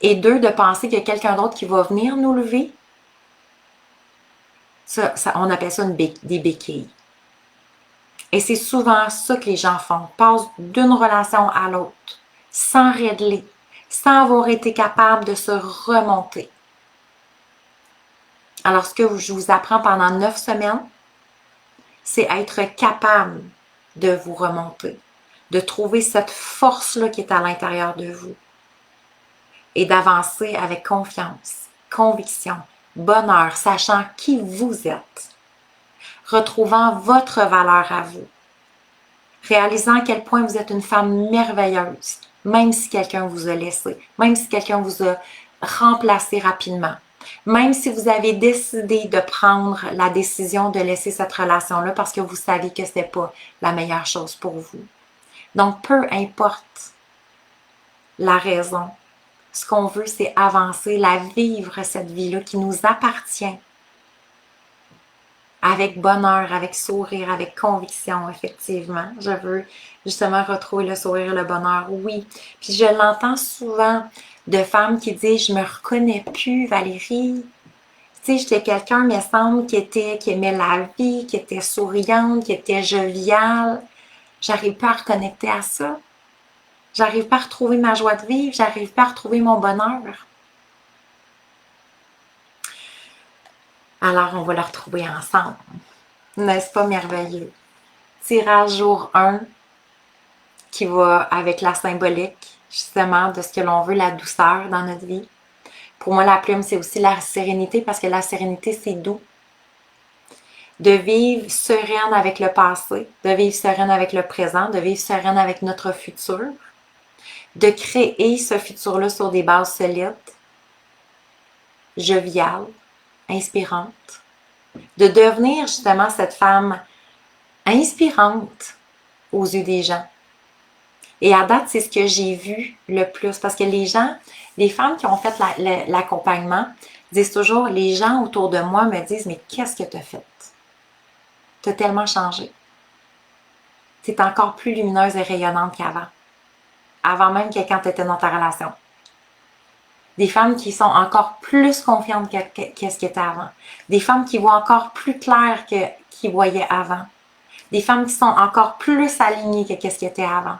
Et 2, de penser qu'il y a quelqu'un d'autre qui va venir nous lever. Ça, on appelle ça des béquilles. Et c'est souvent ça que les gens font. Passent d'une relation à l'autre, sans régler, sans avoir été capable de se remonter. Alors, ce que je vous apprends pendant 9 semaines, c'est être capable de vous remonter, de trouver cette force-là qui est à l'intérieur de vous et d'avancer avec confiance, conviction, bonheur, sachant qui vous êtes, retrouvant votre valeur à vous, réalisant à quel point vous êtes une femme merveilleuse, même si quelqu'un vous a laissé, même si quelqu'un vous a remplacé rapidement, même si vous avez décidé de prendre la décision de laisser cette relation-là parce que vous saviez que ce n'était pas la meilleure chose pour vous. Donc, peu importe la raison, ce qu'on veut, c'est avancer, la vivre, cette vie-là qui nous appartient. Avec bonheur, avec sourire, avec conviction, effectivement. Je veux justement retrouver le sourire, le bonheur, oui. Puis je l'entends souvent de femmes qui disent « Je me reconnais plus, Valérie. » Tu sais, j'étais quelqu'un, il me semble, qui aimait la vie, qui était souriante, qui était joviale. J'arrive pas à reconnecter à ça. J'arrive pas à retrouver ma joie de vivre. J'arrive pas à retrouver mon bonheur. Alors, on va le retrouver ensemble. N'est-ce pas merveilleux? Tirage jour 1 qui va avec la symbolique, justement, de ce que l'on veut, la douceur dans notre vie. Pour moi, la plume, c'est aussi la sérénité parce que la sérénité, c'est doux. De vivre sereine avec le passé, de vivre sereine avec le présent, de vivre sereine avec notre futur, de créer ce futur-là sur des bases solides, joviales, inspirantes, de devenir justement cette femme inspirante aux yeux des gens. Et à date, c'est ce que j'ai vu le plus parce que les gens, les femmes qui ont fait l'accompagnement disent toujours, les gens autour de moi me disent, mais qu'est-ce que tu as fait? Tu as tellement changé. Tu es encore plus lumineuse et rayonnante qu'avant. Avant même que quand tu étais dans ta relation. Des femmes qui sont encore plus confiantes qu'est-ce qu'elles étaient avant. Des femmes qui voient encore plus clair qu'ils voyaient avant. Des femmes qui sont encore plus alignées que qu'est-ce qu'elles étaient avant.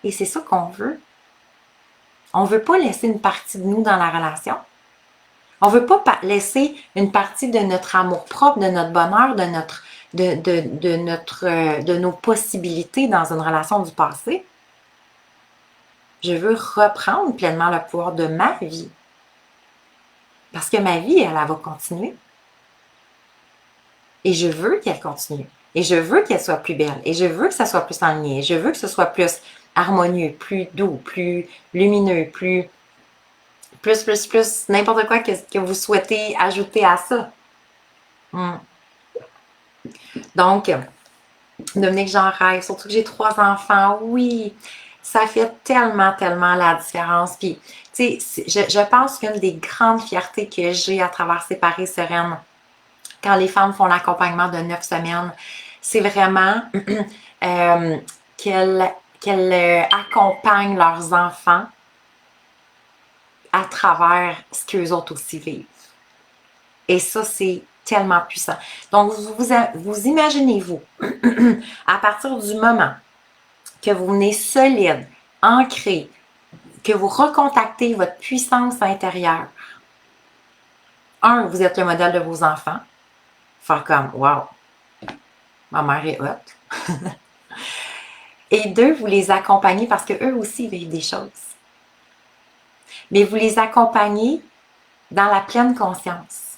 Et c'est ça qu'on veut. On ne veut pas laisser une partie de nous dans la relation. On ne veut pas laisser une partie de notre amour-propre, de notre bonheur, de nos possibilités dans une relation du passé. Je veux reprendre pleinement le pouvoir de ma vie. Parce que ma vie, elle va continuer. Et je veux qu'elle continue. Et je veux qu'elle soit plus belle. Et je veux que ça soit plus aligné. Et je veux que ce soit plus harmonieux, plus doux, plus lumineux, plus, n'importe quoi que vous souhaitez ajouter à ça. Donc, Dominique, j'en rêve, surtout que j'ai 3 enfants. Oui, ça fait tellement, tellement la différence. Puis, tu sais, je pense qu'une des grandes fiertés que j'ai à travers Séparées Sereines, quand les femmes font l'accompagnement de 9 semaines, c'est vraiment qu'elles accompagnent leurs enfants à travers ce qu'eux autres aussi vivent. Et ça, c'est tellement puissant. Donc, vous imaginez-vous, à partir du moment que vous venez solide, ancré, que vous recontactez votre puissance intérieure, vous êtes le modèle de vos enfants. Faire comme, wow, ma mère est hot. Et 2, vous les accompagnez parce qu'eux aussi vivent des choses. Mais vous les accompagnez dans la pleine conscience,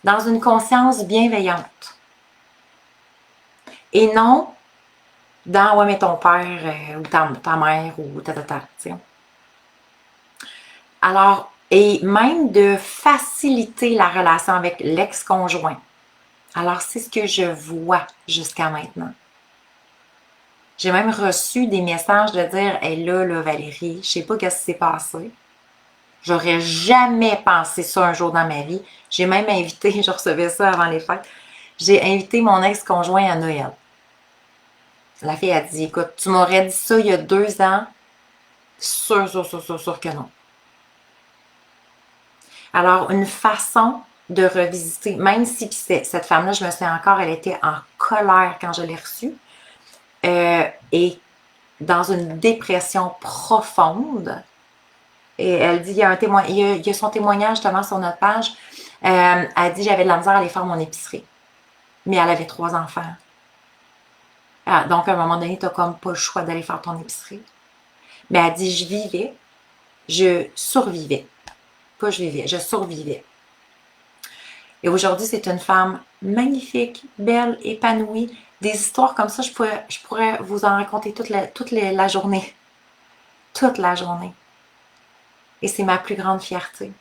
dans une conscience bienveillante. Et non dans, ouais, mais ton père ou ta mère ou ta. Alors, et même de faciliter la relation avec l'ex-conjoint. Alors, c'est ce que je vois jusqu'à maintenant. J'ai même reçu des messages de dire « Hey, là, Valérie, je sais pas ce qui s'est passé. J'aurais jamais pensé ça un jour dans ma vie. » J'ai même invité, je recevais ça avant les fêtes, j'ai invité mon ex-conjoint à Noël. La fille a dit, écoute, tu m'aurais dit ça il y a 2 ans, sûr que non. Alors, une façon de revisiter, même si cette femme-là, je me souviens encore, elle était en colère quand je l'ai reçue, et dans une dépression profonde. Et elle dit, il y a il y a son témoignage justement sur notre page. Elle dit, j'avais de la misère à aller faire mon épicerie. Mais elle avait 3 enfants. Ah, donc, à un moment donné, tu n'as comme pas le choix d'aller faire ton épicerie. Mais elle dit, je vivais, je survivais. Pas je vivais, je survivais. Et aujourd'hui, c'est une femme magnifique, belle, épanouie. Des histoires comme ça, je pourrais vous en raconter toute la journée. Toute la journée. Et c'est ma plus grande fierté.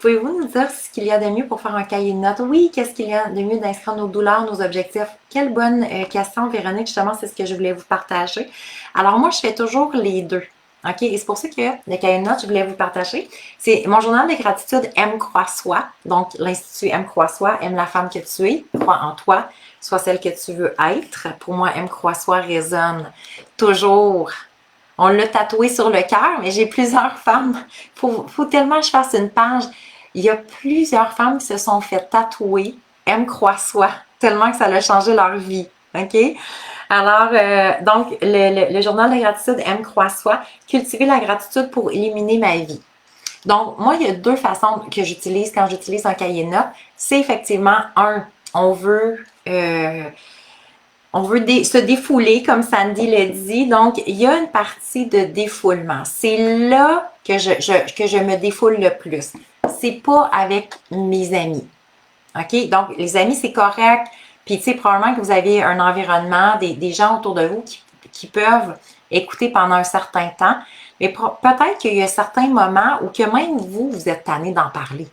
Pouvez-vous nous dire ce qu'il y a de mieux pour faire un cahier de notes? Oui, qu'est-ce qu'il y a de mieux d'inscrire nos douleurs, nos objectifs? Quelle bonne question, Véronique. Justement, c'est ce que je voulais vous partager. Alors, moi, je fais toujours les deux. OK? Et c'est pour ça que le cahier de notes, je voulais vous partager. C'est mon journal de gratitude M Croix Soi. Donc, l'Institut M Croix Soi, aime la femme que tu es, crois en toi, sois celle que tu veux être. Pour moi, M Croix Soi résonne toujours. On l'a tatoué sur le cœur, mais j'ai plusieurs femmes. Faut tellement que je fasse une page. Il y a plusieurs femmes qui se sont fait tatouer M Croix Soi, tellement que ça a changé leur vie. OK? Alors, donc, le journal de gratitude M Croix Soi, cultiver la gratitude pour éliminer ma vie. Donc, moi, il y a 2 façons que j'utilise quand j'utilise un cahier de notes. C'est effectivement, on veut se défouler, comme Sandy le dit. Donc, il y a une partie de défoulement. C'est là que je me défoule le plus. C'est pas avec mes amis. OK? Donc, les amis, c'est correct. Puis, tu sais, probablement que vous avez un environnement, des gens autour de vous qui peuvent écouter pendant un certain temps. Mais peut-être qu'il y a certains moments où que même vous êtes tanné d'en parler.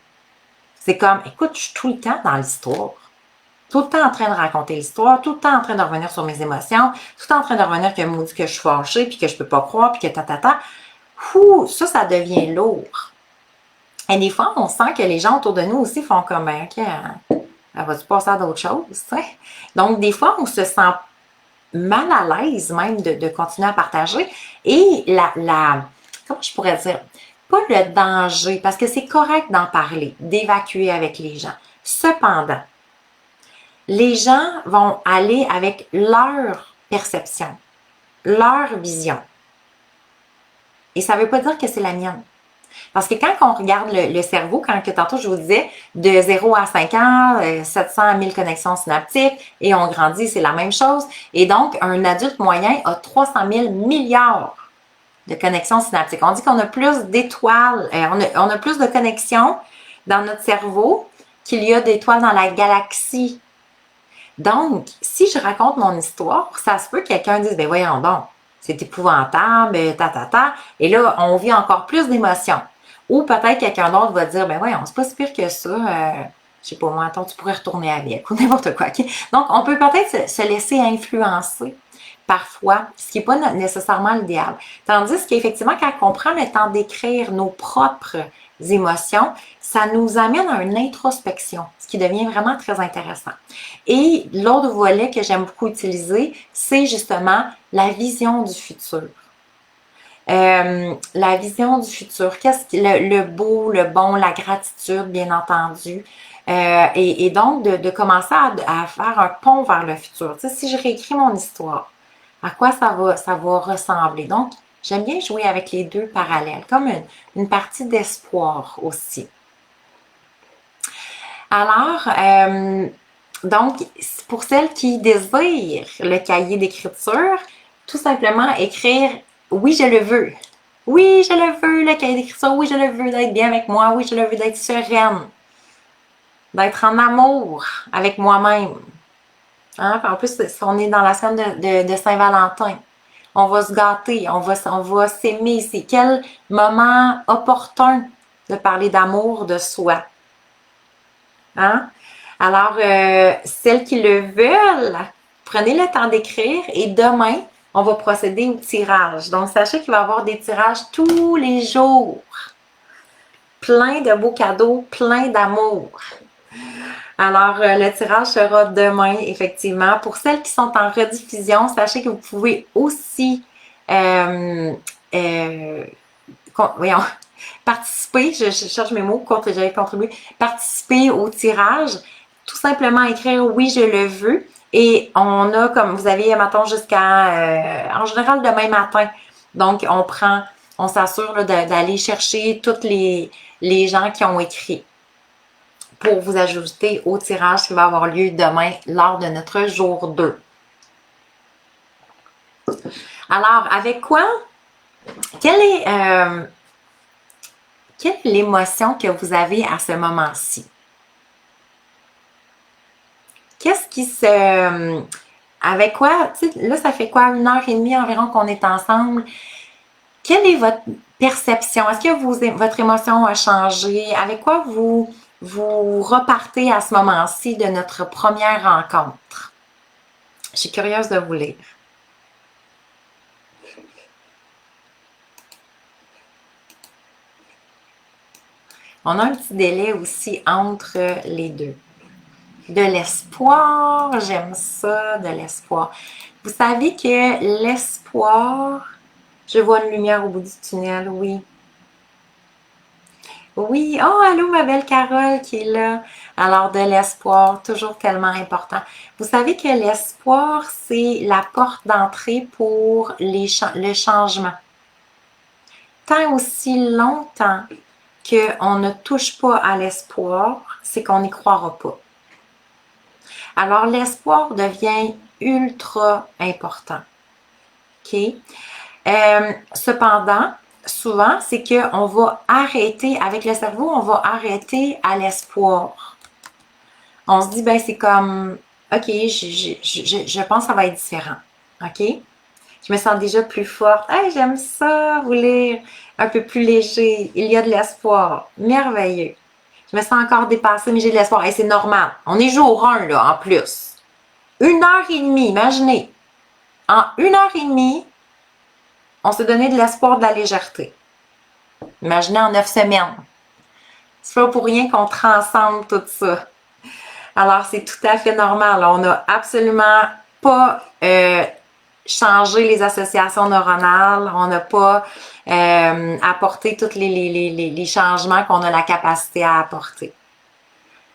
C'est comme, écoute, je suis tout le temps dans l'histoire. Tout le temps en train de raconter l'histoire, tout le temps en train de revenir sur mes émotions, tout le temps en train de revenir que me dit que je suis fâchée, puis que je peux pas croire, puis que ta. Ça devient lourd. Et des fois, on sent que les gens autour de nous aussi font comme, ben, OK, elle va-tu passer à d'autres choses, t'sais? Donc, des fois, on se sent mal à l'aise même de continuer à partager. Et comment je pourrais dire? Pas le danger, parce que c'est correct d'en parler, d'évacuer avec les gens. Cependant, les gens vont aller avec leur perception, leur vision. Et ça ne veut pas dire que c'est la mienne. Parce que quand on regarde le cerveau, tantôt je vous disais, de 0 à 5 ans, 700 à 1000 connexions synaptiques, et on grandit, c'est la même chose. Et donc, un adulte moyen a 300 000 milliards de connexions synaptiques. On dit qu'on a plus d'étoiles, on a plus de connexions dans notre cerveau qu'il y a d'étoiles dans la galaxie. Donc, si je raconte mon histoire, ça se peut que quelqu'un dise, ben voyons donc, c'est épouvantable, et là, on vit encore plus d'émotions. Ou peut-être quelqu'un d'autre va dire, ben voyons, c'est pas si pire que ça, je sais pas moi, attends, tu pourrais retourner avec, ou n'importe quoi. Okay? Donc, on peut peut-être se laisser influencer parfois, ce qui n'est pas nécessairement l'idéal. Tandis qu'effectivement, quand on prend le temps d'écrire nos propres émotions, ça nous amène à une introspection, ce qui devient vraiment très intéressant. Et l'autre volet que j'aime beaucoup utiliser, c'est justement la vision du futur. La vision du futur, le beau, le bon, la gratitude, bien entendu. Et donc, de commencer à faire un pont vers le futur. Tu sais, si je réécris mon histoire, à quoi ça va ressembler? Donc, j'aime bien jouer avec les deux parallèles, comme une partie d'espoir aussi. Alors, donc, pour celles qui désirent le cahier d'écriture, tout simplement écrire « Oui, je le veux ». Oui, je le veux, le cahier d'écriture. Oui, je le veux d'être bien avec moi. Oui, je le veux d'être sereine. D'être en amour avec moi-même. Hein? En plus, on est dans la semaine de Saint-Valentin. On va se gâter, on va s'aimer. C'est quel moment opportun de parler d'amour de soi. Hein? Alors, celles qui le veulent, prenez le temps d'écrire et demain, on va procéder au tirage. Donc, sachez qu'il va y avoir des tirages tous les jours. Plein de beaux cadeaux, plein d'amour. Alors, le tirage sera demain, effectivement. Pour celles qui sont en rediffusion, sachez que vous pouvez aussi voyons, participer, je cherche mes mots, j'avais contribué, participer au tirage, tout simplement écrire oui, je le veux. Et on a, comme vous avez, mettons, jusqu'à, en général, demain matin. Donc, on s'assure d'aller chercher toutes les gens qui ont écrit pour vous ajouter au tirage qui va avoir lieu demain lors de notre jour 2. Alors, avec quoi? Quelle est l'émotion que vous avez à ce moment-ci? Qu'est-ce qui se... Avec quoi? Là, ça fait quoi? 1h30 environ qu'on est ensemble. Quelle est votre perception? Est-ce que votre émotion a changé? Avec quoi vous repartez à ce moment-ci de notre première rencontre? Je suis curieuse de vous lire. On a un petit délai aussi entre les deux. De l'espoir, j'aime ça, de l'espoir. Vous savez que l'espoir, je vois une lumière au bout du tunnel, oui. Oui, oh, allô, ma belle Carole qui est là. Alors, de l'espoir, toujours tellement important. Vous savez que l'espoir, c'est la porte d'entrée pour le changement. Tant aussi longtemps qu'on ne touche pas à l'espoir, c'est qu'on n'y croira pas. Alors, l'espoir devient ultra important. OK? Cependant, souvent, c'est qu'on va arrêter, avec le cerveau, on va arrêter à l'espoir. On se dit, ben c'est comme, OK, je pense que ça va être différent. OK? Je me sens déjà plus forte. Hey, j'aime ça, vous lire. Un peu plus léger. Il y a de l'espoir. Merveilleux. Je me sens encore dépassée, mais j'ai de l'espoir. Et c'est normal. On est jour 1, là, en plus. 1h30, imaginez. En 1h30, on s'est donné de l'espoir, de la légèreté. Imaginez en 9 semaines. C'est pas pour rien qu'on transcende tout ça. Alors, c'est tout à fait normal. On n'a absolument pas changé les associations neuronales. On n'a pas apporté tous les changements qu'on a la capacité à apporter.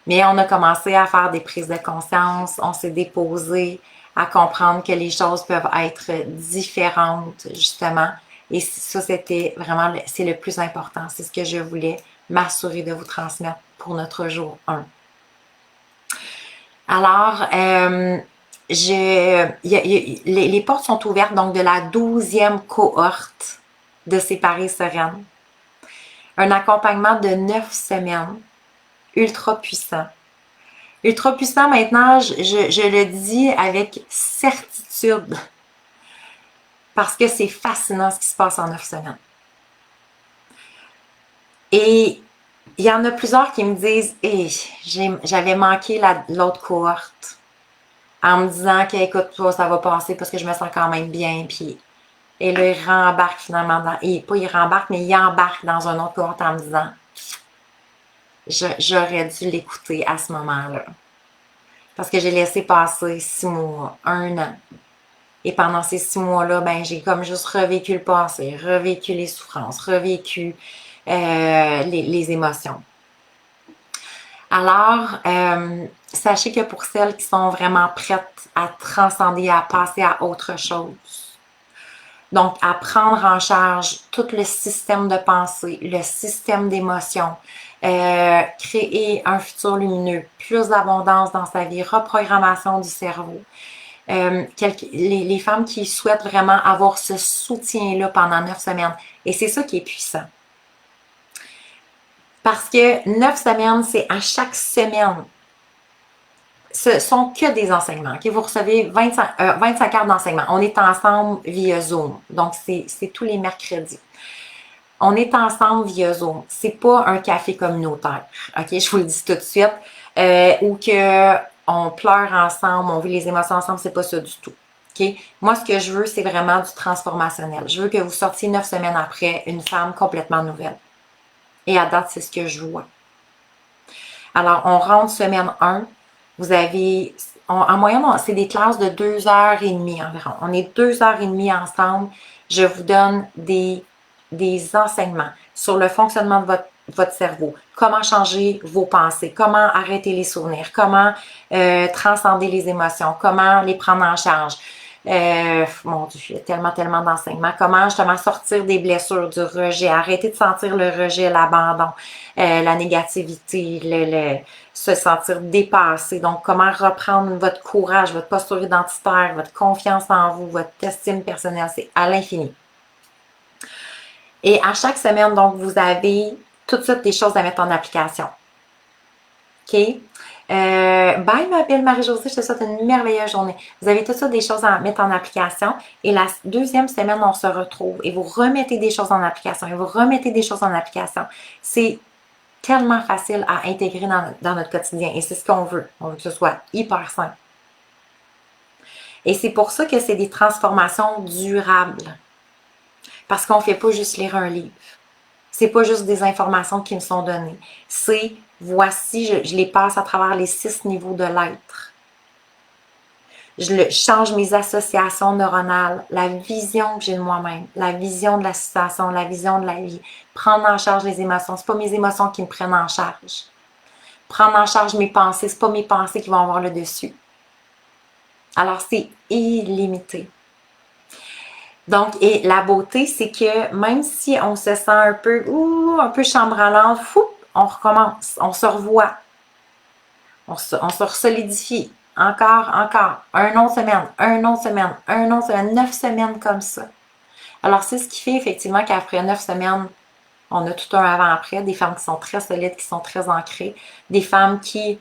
Mais on a commencé à faire des prises de conscience. On s'est déposé à comprendre que les choses peuvent être différentes, justement. Et ça, c'était vraiment, c'est le plus important. C'est ce que je voulais m'assurer de vous transmettre pour notre jour 1. Alors, les portes sont ouvertes donc de la 12e cohorte de Séparées Sereines. Un accompagnement de 9 semaines, ultra puissant. Ultra puissant maintenant, je le dis avec certitude parce que c'est fascinant ce qui se passe en 9 semaines. Et il y en a plusieurs qui me disent hey, j'avais manqué l'autre cohorte en me disant que écoute, ça va passer parce que je me sens quand même bien. Puis, et là, il rembarque finalement pas il rembarque, mais il embarque dans un autre cohorte en me disant j'aurais dû l'écouter à ce moment-là. Parce que j'ai laissé passer 6 mois, 1 an. Et pendant ces 6 mois-là, ben, j'ai comme juste revécu le passé, revécu les souffrances, revécu les émotions. Alors, sachez que pour celles qui sont vraiment prêtes à transcender, à passer à autre chose, donc à prendre en charge tout le système de pensée, le système d'émotions, créer un futur lumineux, plus d'abondance dans sa vie, reprogrammation du cerveau. Les femmes qui souhaitent vraiment avoir ce soutien-là pendant 9 semaines. Et c'est ça qui est puissant. Parce que 9 semaines, c'est à chaque semaine. Ce sont que des enseignements. Okay? Vous recevez 25 heures d'enseignement. On est ensemble via Zoom. Donc, c'est tous les mercredis. On est ensemble via Zoom. C'est pas un café communautaire. OK? Je vous le dis tout de suite. Ou qu'on pleure ensemble, on vit les émotions ensemble. C'est pas ça du tout. Okay? Moi, ce que je veux, c'est vraiment du transformationnel. Je veux que vous sortiez 9 semaines après une femme complètement nouvelle. Et à date, c'est ce que je vois. Alors, on rentre semaine 1, vous avez, en moyenne, c'est des classes de 2h30 environ. On est 2h30 ensemble. Je vous donne des enseignements sur le fonctionnement de votre cerveau, comment changer vos pensées, comment arrêter les souvenirs, comment transcender les émotions, comment les prendre en charge. Mon Dieu, il y a tellement, tellement d'enseignements. Comment justement sortir des blessures, du rejet, arrêter de sentir le rejet, l'abandon, la négativité, se sentir dépassé. Donc, comment reprendre votre courage, votre posture identitaire, votre confiance en vous, votre estime personnelle, c'est à l'infini. Et à chaque semaine, donc, vous avez toutes sortes des choses à mettre en application. OK? Bye, ma belle Marie-Josée, je te souhaite une merveilleuse journée. Vous avez toutes sortes des choses à mettre en application. Et la deuxième semaine, on se retrouve et vous remettez des choses en application. Et vous remettez des choses en application. C'est tellement facile à intégrer dans notre quotidien. Et c'est ce qu'on veut. On veut que ce soit hyper simple. Et c'est pour ça que c'est des transformations durables. Parce qu'on ne fait pas juste lire un livre. C'est pas juste des informations qui me sont données. C'est, voici, je les passe à travers les 6 niveaux de l'être. Je change mes associations neuronales, la vision que j'ai de moi-même, la vision de la situation, la vision de la vie. Prendre en charge les émotions. C'est pas mes émotions qui me prennent en charge. Prendre en charge mes pensées. C'est pas mes pensées qui vont avoir le dessus. Alors, c'est illimité. Donc, et la beauté, c'est que même si on se sent un peu chambranlant, on recommence, on se revoit, on se solidifie, encore, un autre semaine, 9 semaines comme ça. Alors, c'est ce qui fait effectivement qu'après 9 semaines, on a tout un avant-après, des femmes qui sont très solides, qui sont très ancrées, des femmes qui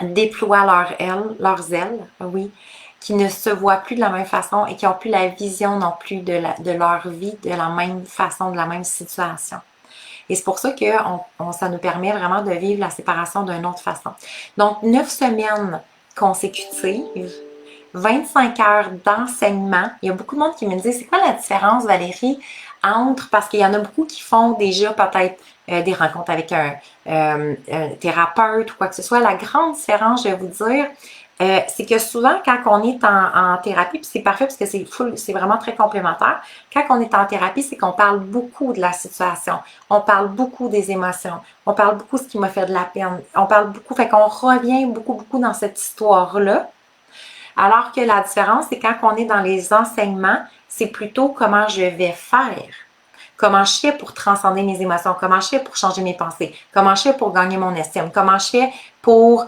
déploient leurs ailes, oui, qui ne se voient plus de la même façon et qui n'ont plus la vision non plus de leur vie de la même façon, de la même situation. Et c'est pour ça que ça nous permet vraiment de vivre la séparation d'une autre façon. Donc, 9 semaines consécutives, 25 heures d'enseignement. Il y a beaucoup de monde qui me dit, c'est quoi la différence, Valérie, entre, parce qu'il y en a beaucoup qui font déjà peut-être des rencontres avec un thérapeute ou quoi que ce soit. La grande différence, je vais vous dire, c'est que souvent, quand on est en thérapie, puis c'est parfait parce que c'est vraiment très complémentaire, quand on est en thérapie, c'est qu'on parle beaucoup de la situation, on parle beaucoup des émotions, on parle beaucoup de ce qui m'a fait de la peine, on parle beaucoup, fait qu'on revient beaucoup dans cette histoire-là. Alors que la différence, c'est quand on est dans les enseignements, c'est plutôt comment je vais faire. Comment je fais pour transcender mes émotions? Comment je fais pour changer mes pensées? Comment je fais pour gagner mon estime? Comment je fais pour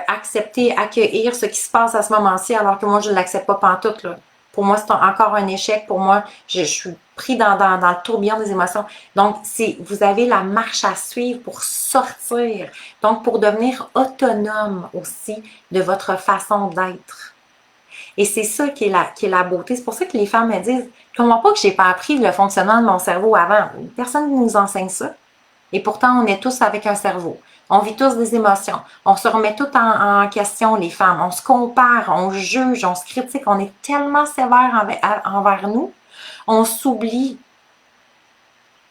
accepter, accueillir ce qui se passe à ce moment-ci alors que moi, je ne l'accepte pas pantoute, là. Pour moi, c'est encore un échec. Pour moi, je suis pris dans le tourbillon des émotions. Donc, vous avez la marche à suivre pour sortir. Donc, pour devenir autonome aussi de votre façon d'être. Et c'est ça qui est la beauté. C'est pour ça que les femmes me disent, je ne comprends pas que je n'ai pas appris le fonctionnement de mon cerveau avant. Personne ne nous enseigne ça. Et pourtant, on est tous avec un cerveau. On vit tous des émotions. On se remet tout en question, les femmes. On se compare, on juge, on se critique. On est tellement sévère envers nous. On s'oublie.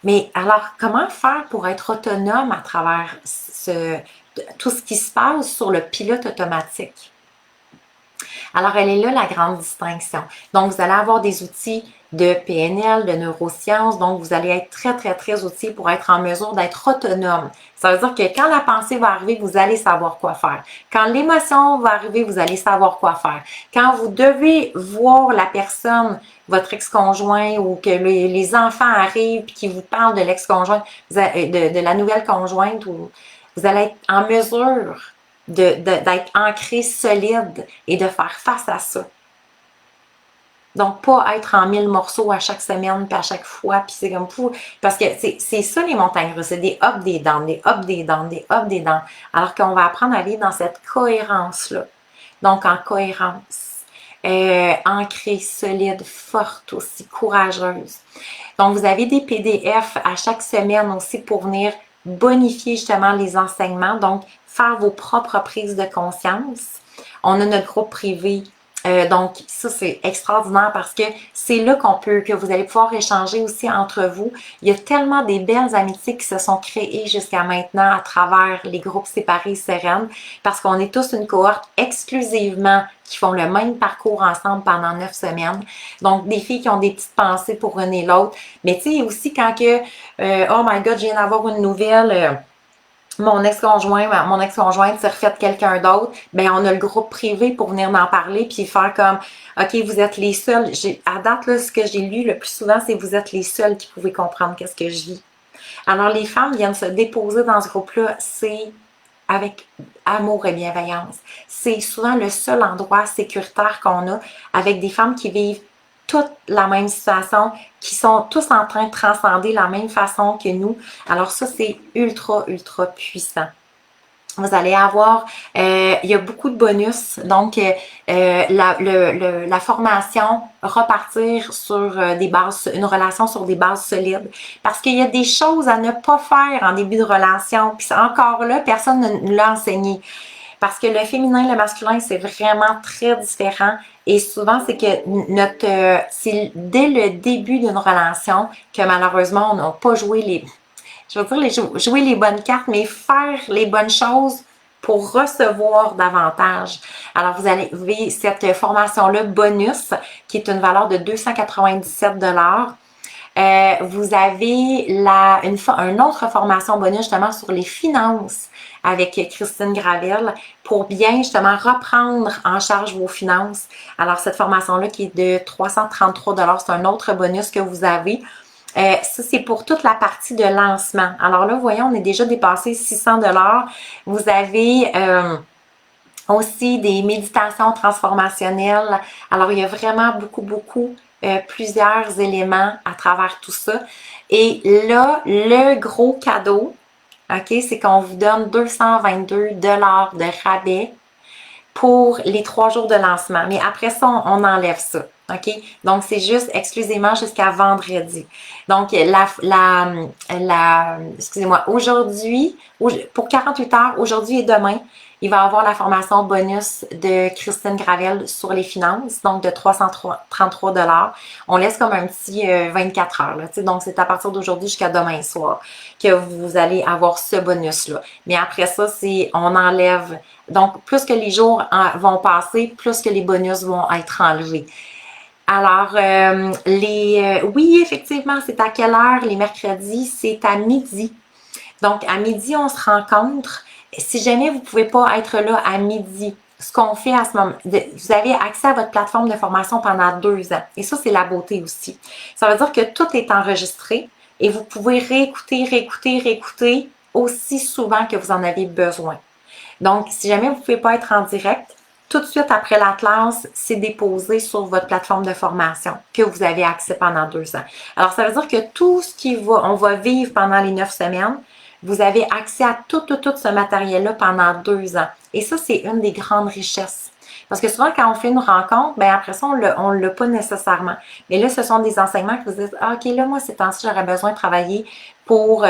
Mais alors, comment faire pour être autonome à travers tout ce qui se passe sur le pilote automatique? Alors, elle est là la grande distinction. Donc, vous allez avoir des outils de PNL, de neurosciences, donc vous allez être très, très, très outillés pour être en mesure d'être autonome. Ça veut dire que quand la pensée va arriver, vous allez savoir quoi faire. Quand l'émotion va arriver, vous allez savoir quoi faire. Quand vous devez voir la personne, votre ex-conjoint ou que les enfants arrivent et qui vous parlent de l'ex-conjoint, de la nouvelle conjointe, vous allez être en mesure d'être ancré solide et de faire face à ça. Donc, pas être en 1000 morceaux à chaque semaine, puis à chaque fois, puis c'est comme fou. Parce que c'est ça les montagnes russes, c'est des ups, des downs, des ups, des downs, des ups, des downs. Alors qu'on va apprendre à vivre dans cette cohérence-là. Donc, en cohérence. Ancrée, solide, forte aussi, courageuse. Donc, vous avez des PDF à chaque semaine aussi pour venir bonifier justement les enseignements. Donc, faire vos propres prises de conscience. On a notre groupe privé Donc, ça, c'est extraordinaire parce que c'est là que vous allez pouvoir échanger aussi entre vous. Il y a tellement des belles amitiés qui se sont créées jusqu'à maintenant à travers les groupes séparés Sereine parce qu'on est tous une cohorte exclusivement qui font le même parcours ensemble pendant 9 semaines. Donc, des filles qui ont des petites pensées pour une et l'autre. Mais tu sais, aussi quand que, oh my God, je viens d'avoir une nouvelle... mon ex-conjointe s'est refait quelqu'un d'autre, ben on a le groupe privé pour venir m'en parler puis faire comme OK, vous êtes les seuls. À date, là, ce que j'ai lu le plus souvent, c'est vous êtes les seuls qui pouvez comprendre qu'est-ce que je vis. Alors, les femmes viennent se déposer dans ce groupe-là, c'est avec amour et bienveillance. C'est souvent le seul endroit sécuritaire qu'on a avec des femmes qui vivent toute la même situation, qui sont tous en train de transcender la même façon que nous. Alors ça, c'est ultra, ultra puissant. Vous allez avoir, il y a beaucoup de bonus, donc la formation, repartir sur des bases, une relation sur des bases solides, parce qu'il y a des choses à ne pas faire en début de relation, puis encore là, personne ne nous l'a enseigné. Parce que le féminin et le masculin, c'est vraiment très différent. Et souvent, c'est que c'est dès le début d'une relation que malheureusement, on n'a pas joué je veux dire, jouer les bonnes cartes, mais faire les bonnes choses pour recevoir davantage. Alors, vous avez cette formation-là bonus, qui est une valeur de 297 $. Vous avez une autre formation bonus justement sur les finances avec Christine Gravel pour bien justement reprendre en charge vos finances. Alors, cette formation-là qui est de 333 $, c'est un autre bonus que vous avez. Ça, c'est pour toute la partie de lancement. Alors là, voyons, on est déjà dépassé 600 $. Vous avez aussi des méditations transformationnelles. Alors, il y a vraiment beaucoup, plusieurs éléments à travers tout ça. Et là, le gros cadeau, OK, c'est qu'on vous donne 222 $ de rabais pour les 3 jours de lancement. Mais après ça, on enlève ça. OK? Donc, c'est juste exclusivement jusqu'à vendredi. Donc, excusez-moi, aujourd'hui, pour 48 heures, aujourd'hui et demain, il va y avoir la formation bonus de Christine Gravel sur les finances, donc de 333 $. On laisse comme un petit 24 heures. Là, donc, c'est à partir d'aujourd'hui jusqu'à demain soir que vous allez avoir ce bonus-là. Mais après ça, on enlève. Donc, plus que les jours vont passer, plus que les bonus vont être enlevés. Alors, oui, effectivement, c'est à quelle heure les mercredis? C'est à midi. Donc, à midi, on se rencontre. Si jamais vous ne pouvez pas être là à midi, ce qu'on fait à ce moment, vous avez accès à votre plateforme de formation pendant 2 ans. Et ça, c'est la beauté aussi. Ça veut dire que tout est enregistré et vous pouvez réécouter aussi souvent que vous en avez besoin. Donc, si jamais vous ne pouvez pas être en direct, tout de suite après la classe, c'est déposé sur votre plateforme de formation que vous avez accès pendant 2 ans. Alors, ça veut dire que tout ce on va vivre pendant les 9 semaines, vous avez accès à tout ce matériel-là pendant 2 ans. Et ça, c'est une des grandes richesses. Parce que souvent, quand on fait une rencontre, ben après ça, on l'a pas nécessairement. Mais là, ce sont des enseignements que vous dites, ah, OK, là, moi, ces temps-ci, j'aurais besoin de travailler pour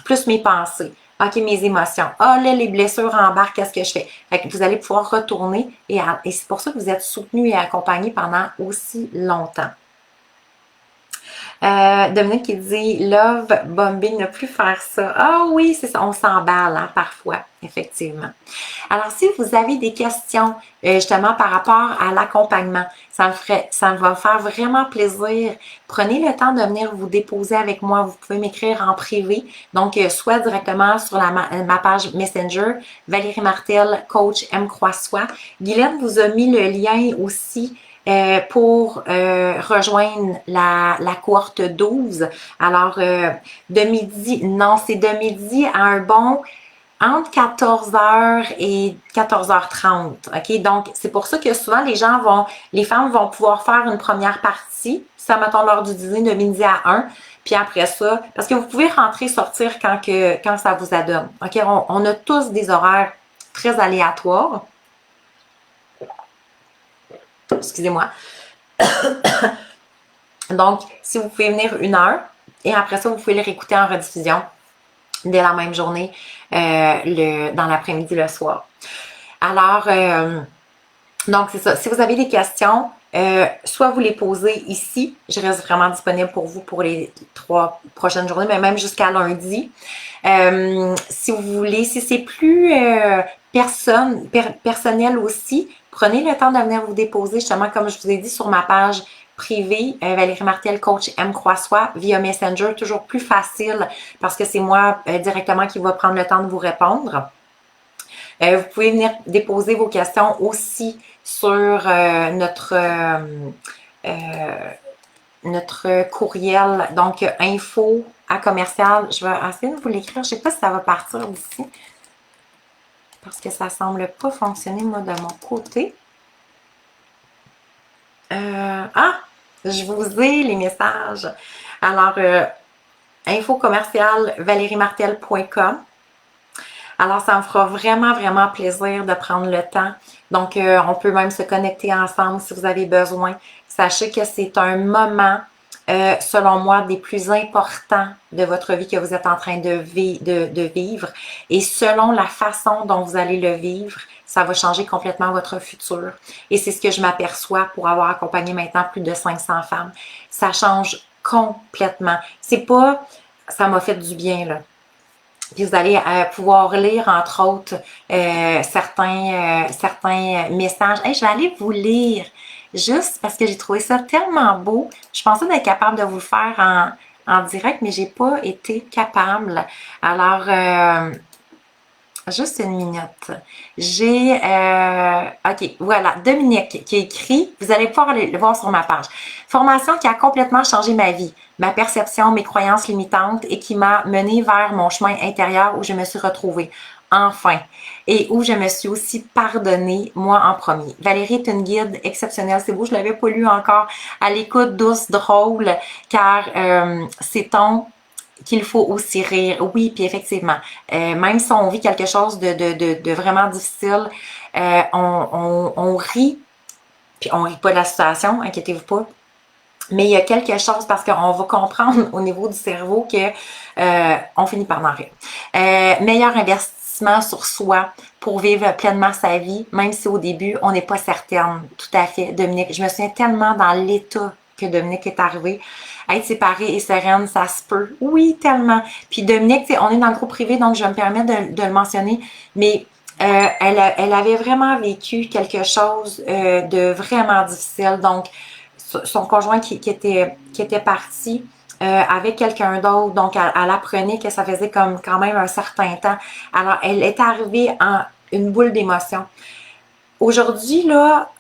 plus mes pensées. OK, mes émotions. Ah, là, les blessures embarquent, qu'est-ce que je fais? Fait que vous allez pouvoir retourner et c'est pour ça que vous êtes soutenu et accompagné pendant aussi longtemps. Dominique qui dit Love bombing, ne plus faire ça. Ah oui, c'est ça, on s'emballe hein, parfois, effectivement. Alors, si vous avez des questions justement par rapport à l'accompagnement, ça me va faire vraiment plaisir. Prenez le temps de venir vous déposer avec moi. Vous pouvez m'écrire en privé, donc soit directement sur ma page Messenger, Valérie Martel, coach M. Croix-Soi. Guylaine vous a mis le lien aussi pour rejoindre la cohorte 12. Alors, c'est de midi à un bon entre 14h et 14h30. OK? Donc, c'est pour ça que souvent, les femmes vont pouvoir faire une première partie, ça mettons l'heure du dîner de midi à 1, puis après ça, parce que vous pouvez rentrer, sortir quand ça vous adonne. OK? On a tous des horaires très aléatoires. Excusez-moi. Donc, si vous pouvez venir 1 heure, et après ça, vous pouvez le réécouter en rediffusion dès la même journée, dans l'après-midi, le soir. Alors, Donc, c'est ça. Si vous avez des questions, soit vous les posez ici. Je reste vraiment disponible pour vous pour les 3 prochaines journées, mais même jusqu'à lundi. Si vous voulez, si c'est plus personnel aussi, prenez le temps de venir vous déposer, justement, comme je vous ai dit, sur ma page privée, Valérie Martel, coach M. Croissois, via Messenger, toujours plus facile parce que c'est moi directement qui va prendre le temps de vous répondre. Vous pouvez venir déposer vos questions aussi sur notre courriel, donc info à commercial. Je vais essayer de vous l'écrire. Je ne sais pas si ça va partir d'ici parce que ça ne semble pas fonctionner, moi, de mon côté. Je vous ai les messages. Alors, info commercial valériemartel.com. Alors, ça me fera vraiment, vraiment plaisir de prendre le temps. Donc, on peut même se connecter ensemble si vous avez besoin. Sachez que c'est un moment, selon moi, des plus importants de votre vie que vous êtes en train de vivre. Et selon la façon dont vous allez le vivre, ça va changer complètement votre futur. Et c'est ce que je m'aperçois pour avoir accompagné maintenant plus de 500 femmes. Ça change complètement. C'est pas, ça m'a fait du bien, là. Puis vous allez pouvoir lire, entre autres, certains messages. Hey, je vais aller vous lire, juste parce que j'ai trouvé ça tellement beau. Je pensais d'être capable de vous le faire en direct, mais j'ai pas été capable. Alors, juste une minute. J'ai, OK, voilà, Dominique qui écrit, vous allez pouvoir le voir sur ma page. Formation qui a complètement changé ma vie, ma perception, mes croyances limitantes et qui m'a menée vers mon chemin intérieur où je me suis retrouvée. Enfin, et où je me suis aussi pardonnée, moi en premier. Valérie est une guide exceptionnelle. C'est beau, je l'avais pas lu encore. À l'écoute, douce, drôle, car c'est ton qu'il faut aussi rire. Oui, puis effectivement, même si on vit quelque chose de vraiment difficile, on rit, puis on rit pas de la situation, inquiétez-vous pas. Mais il y a quelque chose parce qu'on va comprendre au niveau du cerveau que on finit par en rire. Meilleur investissement sur soi pour vivre pleinement sa vie, même si au début, on n'est pas certaine. Tout à fait, Dominique. Je me souviens tellement dans l'état que Dominique est arrivé. Être séparée et sereine, ça se peut. Oui, tellement. Puis Dominique, on est dans le groupe privé, donc je me permets de le mentionner, mais elle avait vraiment vécu quelque chose de vraiment difficile. Donc, son conjoint qui était parti avec quelqu'un d'autre, donc elle apprenait que ça faisait comme quand même un certain temps. Alors, elle est arrivée en une boule d'émotion. Aujourd'hui, là,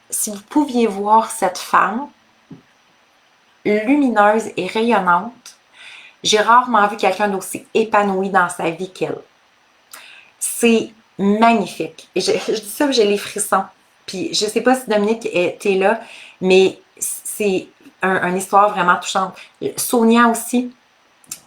si vous pouviez voir cette femme lumineuse et rayonnante, j'ai rarement vu quelqu'un d'aussi épanoui dans sa vie qu'elle. C'est magnifique. Et je dis ça, j'ai les frissons. Puis je sais pas si Dominique était là, mais c'est une histoire vraiment touchante. Sonia aussi,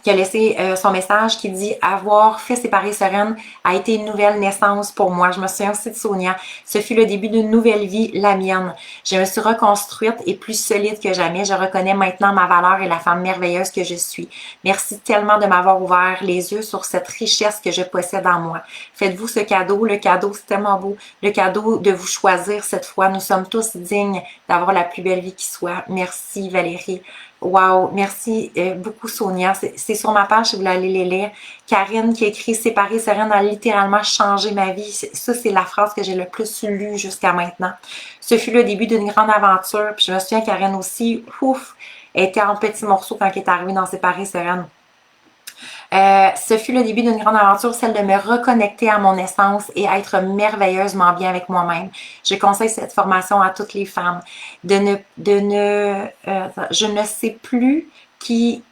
qui a laissé son message qui dit « Avoir fait séparer Sereine a été une nouvelle naissance pour moi. » Je me souviens aussi de Sonia. Ce fut le début d'une nouvelle vie, la mienne. Je me suis reconstruite et plus solide que jamais. Je reconnais maintenant ma valeur et la femme merveilleuse que je suis. Merci tellement de m'avoir ouvert les yeux sur cette richesse que je possède en moi. Faites-vous ce cadeau. Le cadeau, c'est tellement beau. Le cadeau de vous choisir cette fois. Nous sommes tous dignes d'avoir la plus belle vie qui soit. Merci Valérie. Wow, merci beaucoup Sonia. C'est sur ma page si vous voulez aller les lire. Karine qui écrit Séparer Sereine a littéralement changé ma vie. Ça, c'est la phrase que j'ai le plus lue jusqu'à maintenant. Ce fut le début d'une grande aventure. Puis je me souviens, Karine aussi, ouf, elle était en petits morceaux quand elle est arrivée dans Séparer Sereine. Ce fut le début d'une grande aventure, celle de me reconnecter à mon essence et être merveilleusement bien avec moi-même. Je conseille cette formation à toutes les femmes. Je ne sais plus qui,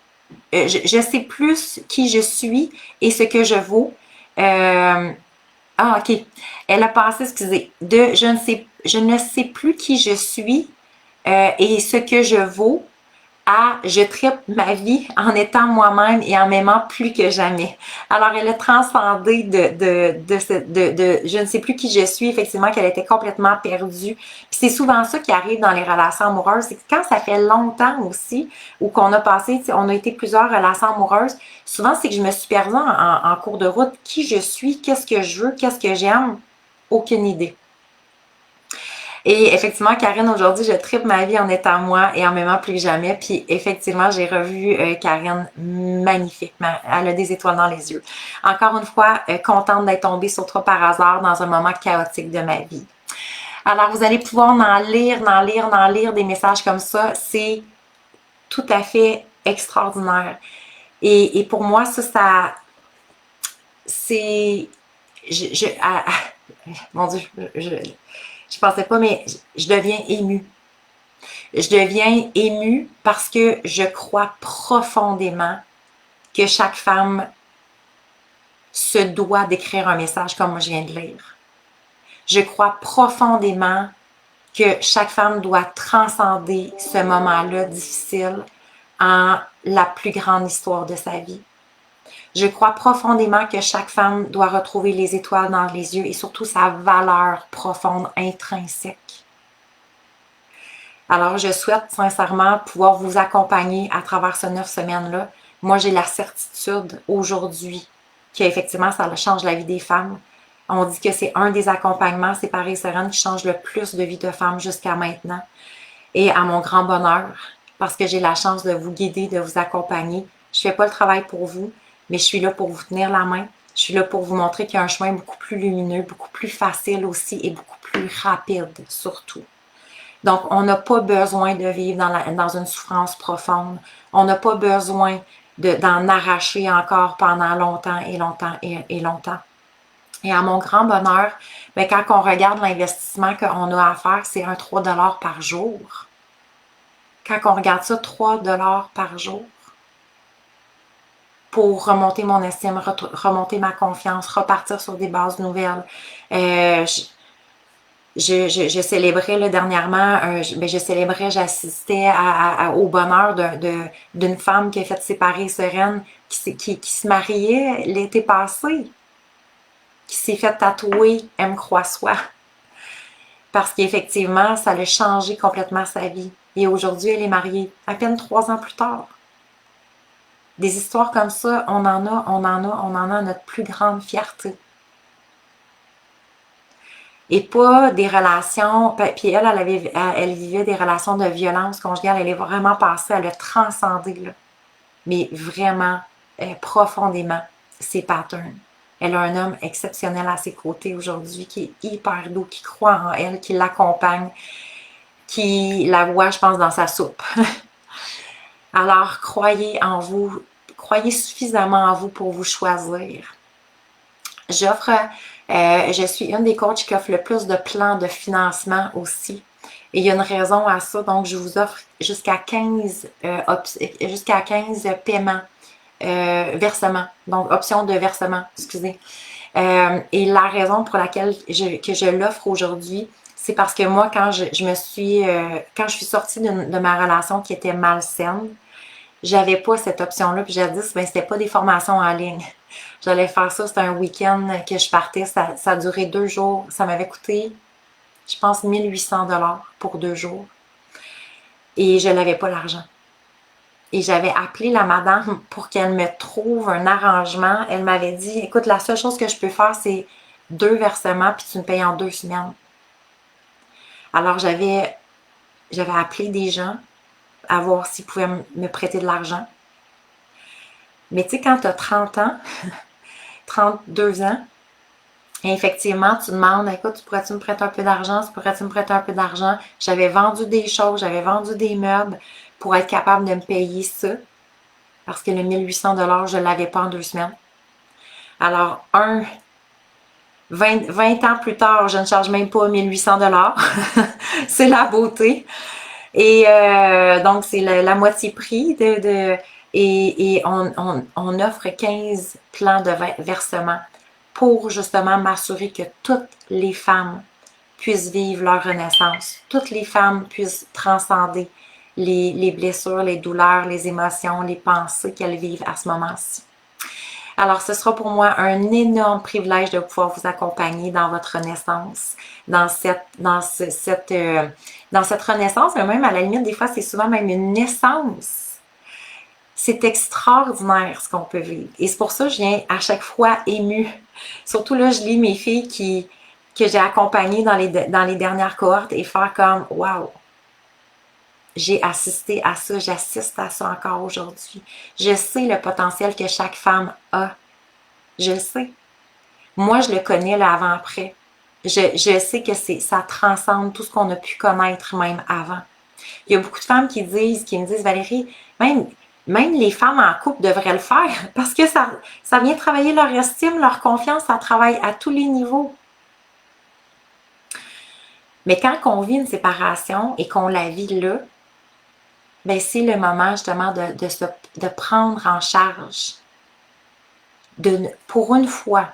je sais plus qui je suis et ce que je vaux. OK. Elle a passé, excusez, je ne sais plus qui je suis et ce que je vaux. Je tripe ma vie en étant moi-même et en m'aimant plus que jamais. Alors, elle a transcendé je ne sais plus qui je suis, effectivement, qu'elle était complètement perdue. Puis c'est souvent ça qui arrive dans les relations amoureuses, c'est que quand ça fait longtemps aussi, ou qu'on a passé, on a été plusieurs relations amoureuses, souvent c'est que je me suis perdue en cours de route. Qui je suis, qu'est-ce que je veux, qu'est-ce que j'aime, aucune idée. Et effectivement, Karine, aujourd'hui, je tripe ma vie en étant moi et en m'aimant plus que jamais. Puis effectivement, j'ai revu Karine magnifique. Elle a des étoiles dans les yeux. Encore une fois, contente d'être tombée sur toi par hasard dans un moment chaotique de ma vie. Alors, vous allez pouvoir en lire des messages comme ça. C'est tout à fait extraordinaire. Et pour moi, ça c'est... mon Dieu, je pensais pas, mais je deviens émue. Je deviens émue parce que je crois profondément que chaque femme se doit d'écrire un message comme moi je viens de lire. Je crois profondément que chaque femme doit transcender ce moment-là difficile en la plus grande histoire de sa vie. Je crois profondément que chaque femme doit retrouver les étoiles dans les yeux et surtout sa valeur profonde, intrinsèque. Alors, je souhaite sincèrement pouvoir vous accompagner à travers ces 9 semaines-là. Moi, j'ai la certitude aujourd'hui qu'effectivement, ça change la vie des femmes. On dit que c'est un des accompagnements séparés sereines qui change le plus de vie de femmes jusqu'à maintenant. Et à mon grand bonheur, parce que j'ai la chance de vous guider, de vous accompagner. Je ne fais pas le travail pour vous, mais je suis là pour vous tenir la main. Je suis là pour vous montrer qu'il y a un chemin beaucoup plus lumineux, beaucoup plus facile aussi et beaucoup plus rapide surtout. Donc, on n'a pas besoin de vivre dans une souffrance profonde. On n'a pas besoin d'en arracher encore pendant longtemps et longtemps et longtemps. Et à mon grand bonheur, bien, quand on regarde l'investissement qu'on a à faire, c'est un 3 $ par jour. Quand on regarde ça, 3 $ par jour pour remonter mon estime, remonter ma confiance, repartir sur des bases nouvelles. Je célébrais là, dernièrement, j'assistais au bonheur d'une femme qui a fait séparer sereine, qui se mariait l'été passé, qui s'est fait tatouer « Aime, crois, soi ». Parce qu'effectivement, ça a changé complètement sa vie. Et aujourd'hui, elle est mariée, à peine 3 ans plus tard. Des histoires comme ça, on en a à notre plus grande fierté. Et pas des relations, puis elle vivait des relations de violence conjugale, elle est vraiment passée, elle a transcendé, là, mais vraiment profondément ses patterns. Elle a un homme exceptionnel à ses côtés aujourd'hui qui est hyper doux, qui croit en elle, qui l'accompagne, qui la voit, je pense, dans sa soupe. Alors, croyez en vous, croyez suffisamment en vous pour vous choisir. Je suis une des coachs qui offre le plus de plans de financement aussi. Et il y a une raison à ça, donc je vous offre jusqu'à 15 paiements, versements, donc options de versement, excusez. Et la raison pour laquelle je l'offre aujourd'hui, c'est parce que moi, quand je suis sortie de ma relation qui était malsaine, j'avais pas cette option-là, puis jadis, ben, c'était pas des formations en ligne. J'allais faire ça, c'était un week-end que je partais, ça a duré 2 jours, ça m'avait coûté, je pense, 1800 $ pour 2 jours. Et je n'avais pas l'argent. Et j'avais appelé la madame pour qu'elle me trouve un arrangement. Elle m'avait dit, écoute, la seule chose que je peux faire, c'est 2 versements, puis tu me payes en 2 semaines. Alors, j'avais appelé des gens à voir s'ils pouvaient me prêter de l'argent. Mais tu sais, quand tu as 30 ans, 32 ans, et effectivement, tu demandes, écoute, pourrais-tu me prêter un peu d'argent? Pourrais-tu me prêter un peu d'argent? J'avais vendu des choses, j'avais vendu des meubles pour être capable de me payer ça. Parce que le 1800 $, je ne l'avais pas en 2 semaines. Alors, 20 ans plus tard, je ne charge même pas 1800 $. C'est la beauté. Et donc, c'est la moitié prix et on offre 15 plans de versement pour justement m'assurer que toutes les femmes puissent vivre leur renaissance. Toutes les femmes puissent transcender les blessures, les douleurs, les émotions, les pensées qu'elles vivent à ce moment-ci. Alors, ce sera pour moi un énorme privilège de pouvoir vous accompagner dans votre renaissance, dans cette renaissance, mais même à la limite, des fois, c'est souvent même une naissance. C'est extraordinaire ce qu'on peut vivre. Et c'est pour ça que je viens à chaque fois émue. Surtout là, je lis mes filles qui que j'ai accompagnées dans les dernières cohortes et faire comme « Wow! » J'ai assisté à ça, j'assiste à ça encore aujourd'hui. Je sais le potentiel que chaque femme a. Je le sais. Moi, je le connais l'avant-après. Je sais que ça transcende tout ce qu'on a pu connaître même avant. Il y a beaucoup de femmes qui me disent, Valérie, même les femmes en couple devraient le faire parce que ça vient travailler leur estime, leur confiance, ça travaille à tous les niveaux. Mais quand on vit une séparation et qu'on la vit là, ben c'est le moment justement de prendre en charge. Pour une fois,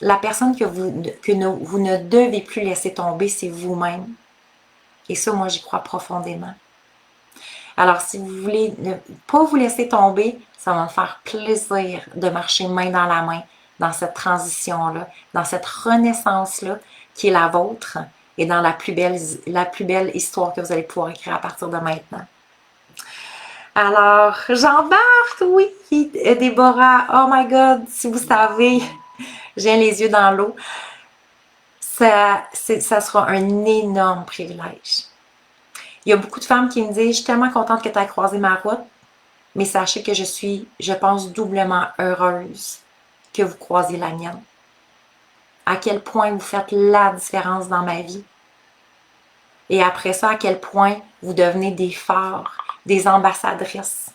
la personne que vous ne devez plus laisser tomber, c'est vous-même. Et ça, moi, j'y crois profondément. Alors, si vous voulez ne pas vous laisser tomber, ça va me faire plaisir de marcher main dans la main dans cette transition-là, dans cette renaissance-là qui est la vôtre et dans la plus belle histoire que vous allez pouvoir écrire à partir de maintenant. Alors, j'embarque, oui, Déborah, oh my God, si vous savez, j'ai les yeux dans l'eau, ça sera un énorme privilège. Il y a beaucoup de femmes qui me disent, je suis tellement contente que tu aies croisé ma route, mais sachez que je pense, doublement heureuse que vous croisiez la mienne. À quel point vous faites la différence dans ma vie. Et après ça, à quel point vous devenez des phares, des ambassadrices.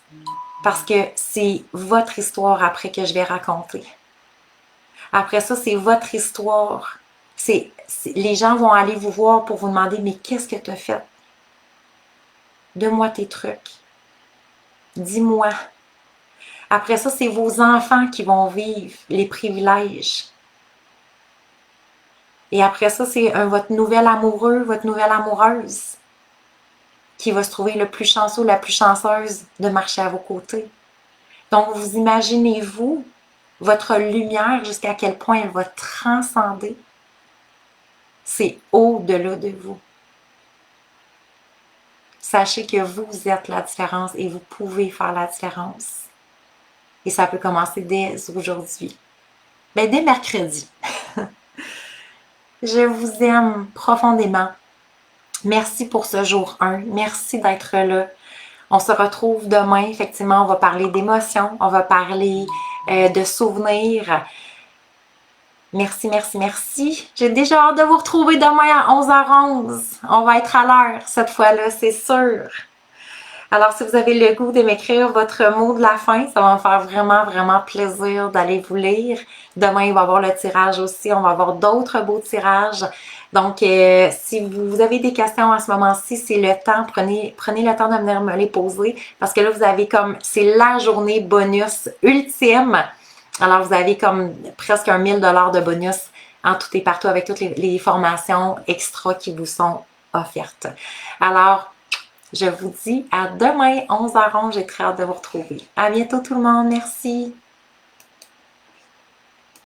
Parce que c'est votre histoire après que je vais raconter. Après ça, c'est votre histoire. Les gens vont aller vous voir pour vous demander, mais qu'est-ce que tu as fait? Donne-moi tes trucs. Dis-moi. Après ça, c'est vos enfants qui vont vivre les privilèges. Et après ça, c'est votre nouvel amoureux, votre nouvelle amoureuse qui va se trouver le plus chanceux ou la plus chanceuse de marcher à vos côtés. Donc, vous imaginez-vous votre lumière jusqu'à quel point elle va transcender. C'est au-delà de vous. Sachez que vous êtes la différence et vous pouvez faire la différence. Et ça peut commencer dès aujourd'hui. Ben, dès mercredi. Je vous aime profondément. Merci pour ce jour 1. Merci d'être là. On se retrouve demain. Effectivement, on va parler d'émotions. On va parler de souvenirs. Merci, merci, merci. J'ai déjà hâte de vous retrouver demain à 11h11. On va être à l'heure cette fois-là, c'est sûr. Alors, si vous avez le goût de m'écrire votre mot de la fin, ça va me faire vraiment, vraiment plaisir d'aller vous lire. Demain, il va y avoir le tirage aussi. On va avoir d'autres beaux tirages. Donc, si vous avez des questions à ce moment-ci, c'est le temps. Prenez le temps de venir me les poser parce que là, vous avez c'est la journée bonus ultime. Alors, vous avez comme presque 1 000 $ de bonus en tout et partout avec toutes les formations extra qui vous sont offertes. Alors, je vous dis à demain, 11h11. J'ai très hâte de vous retrouver. À bientôt tout le monde. Merci.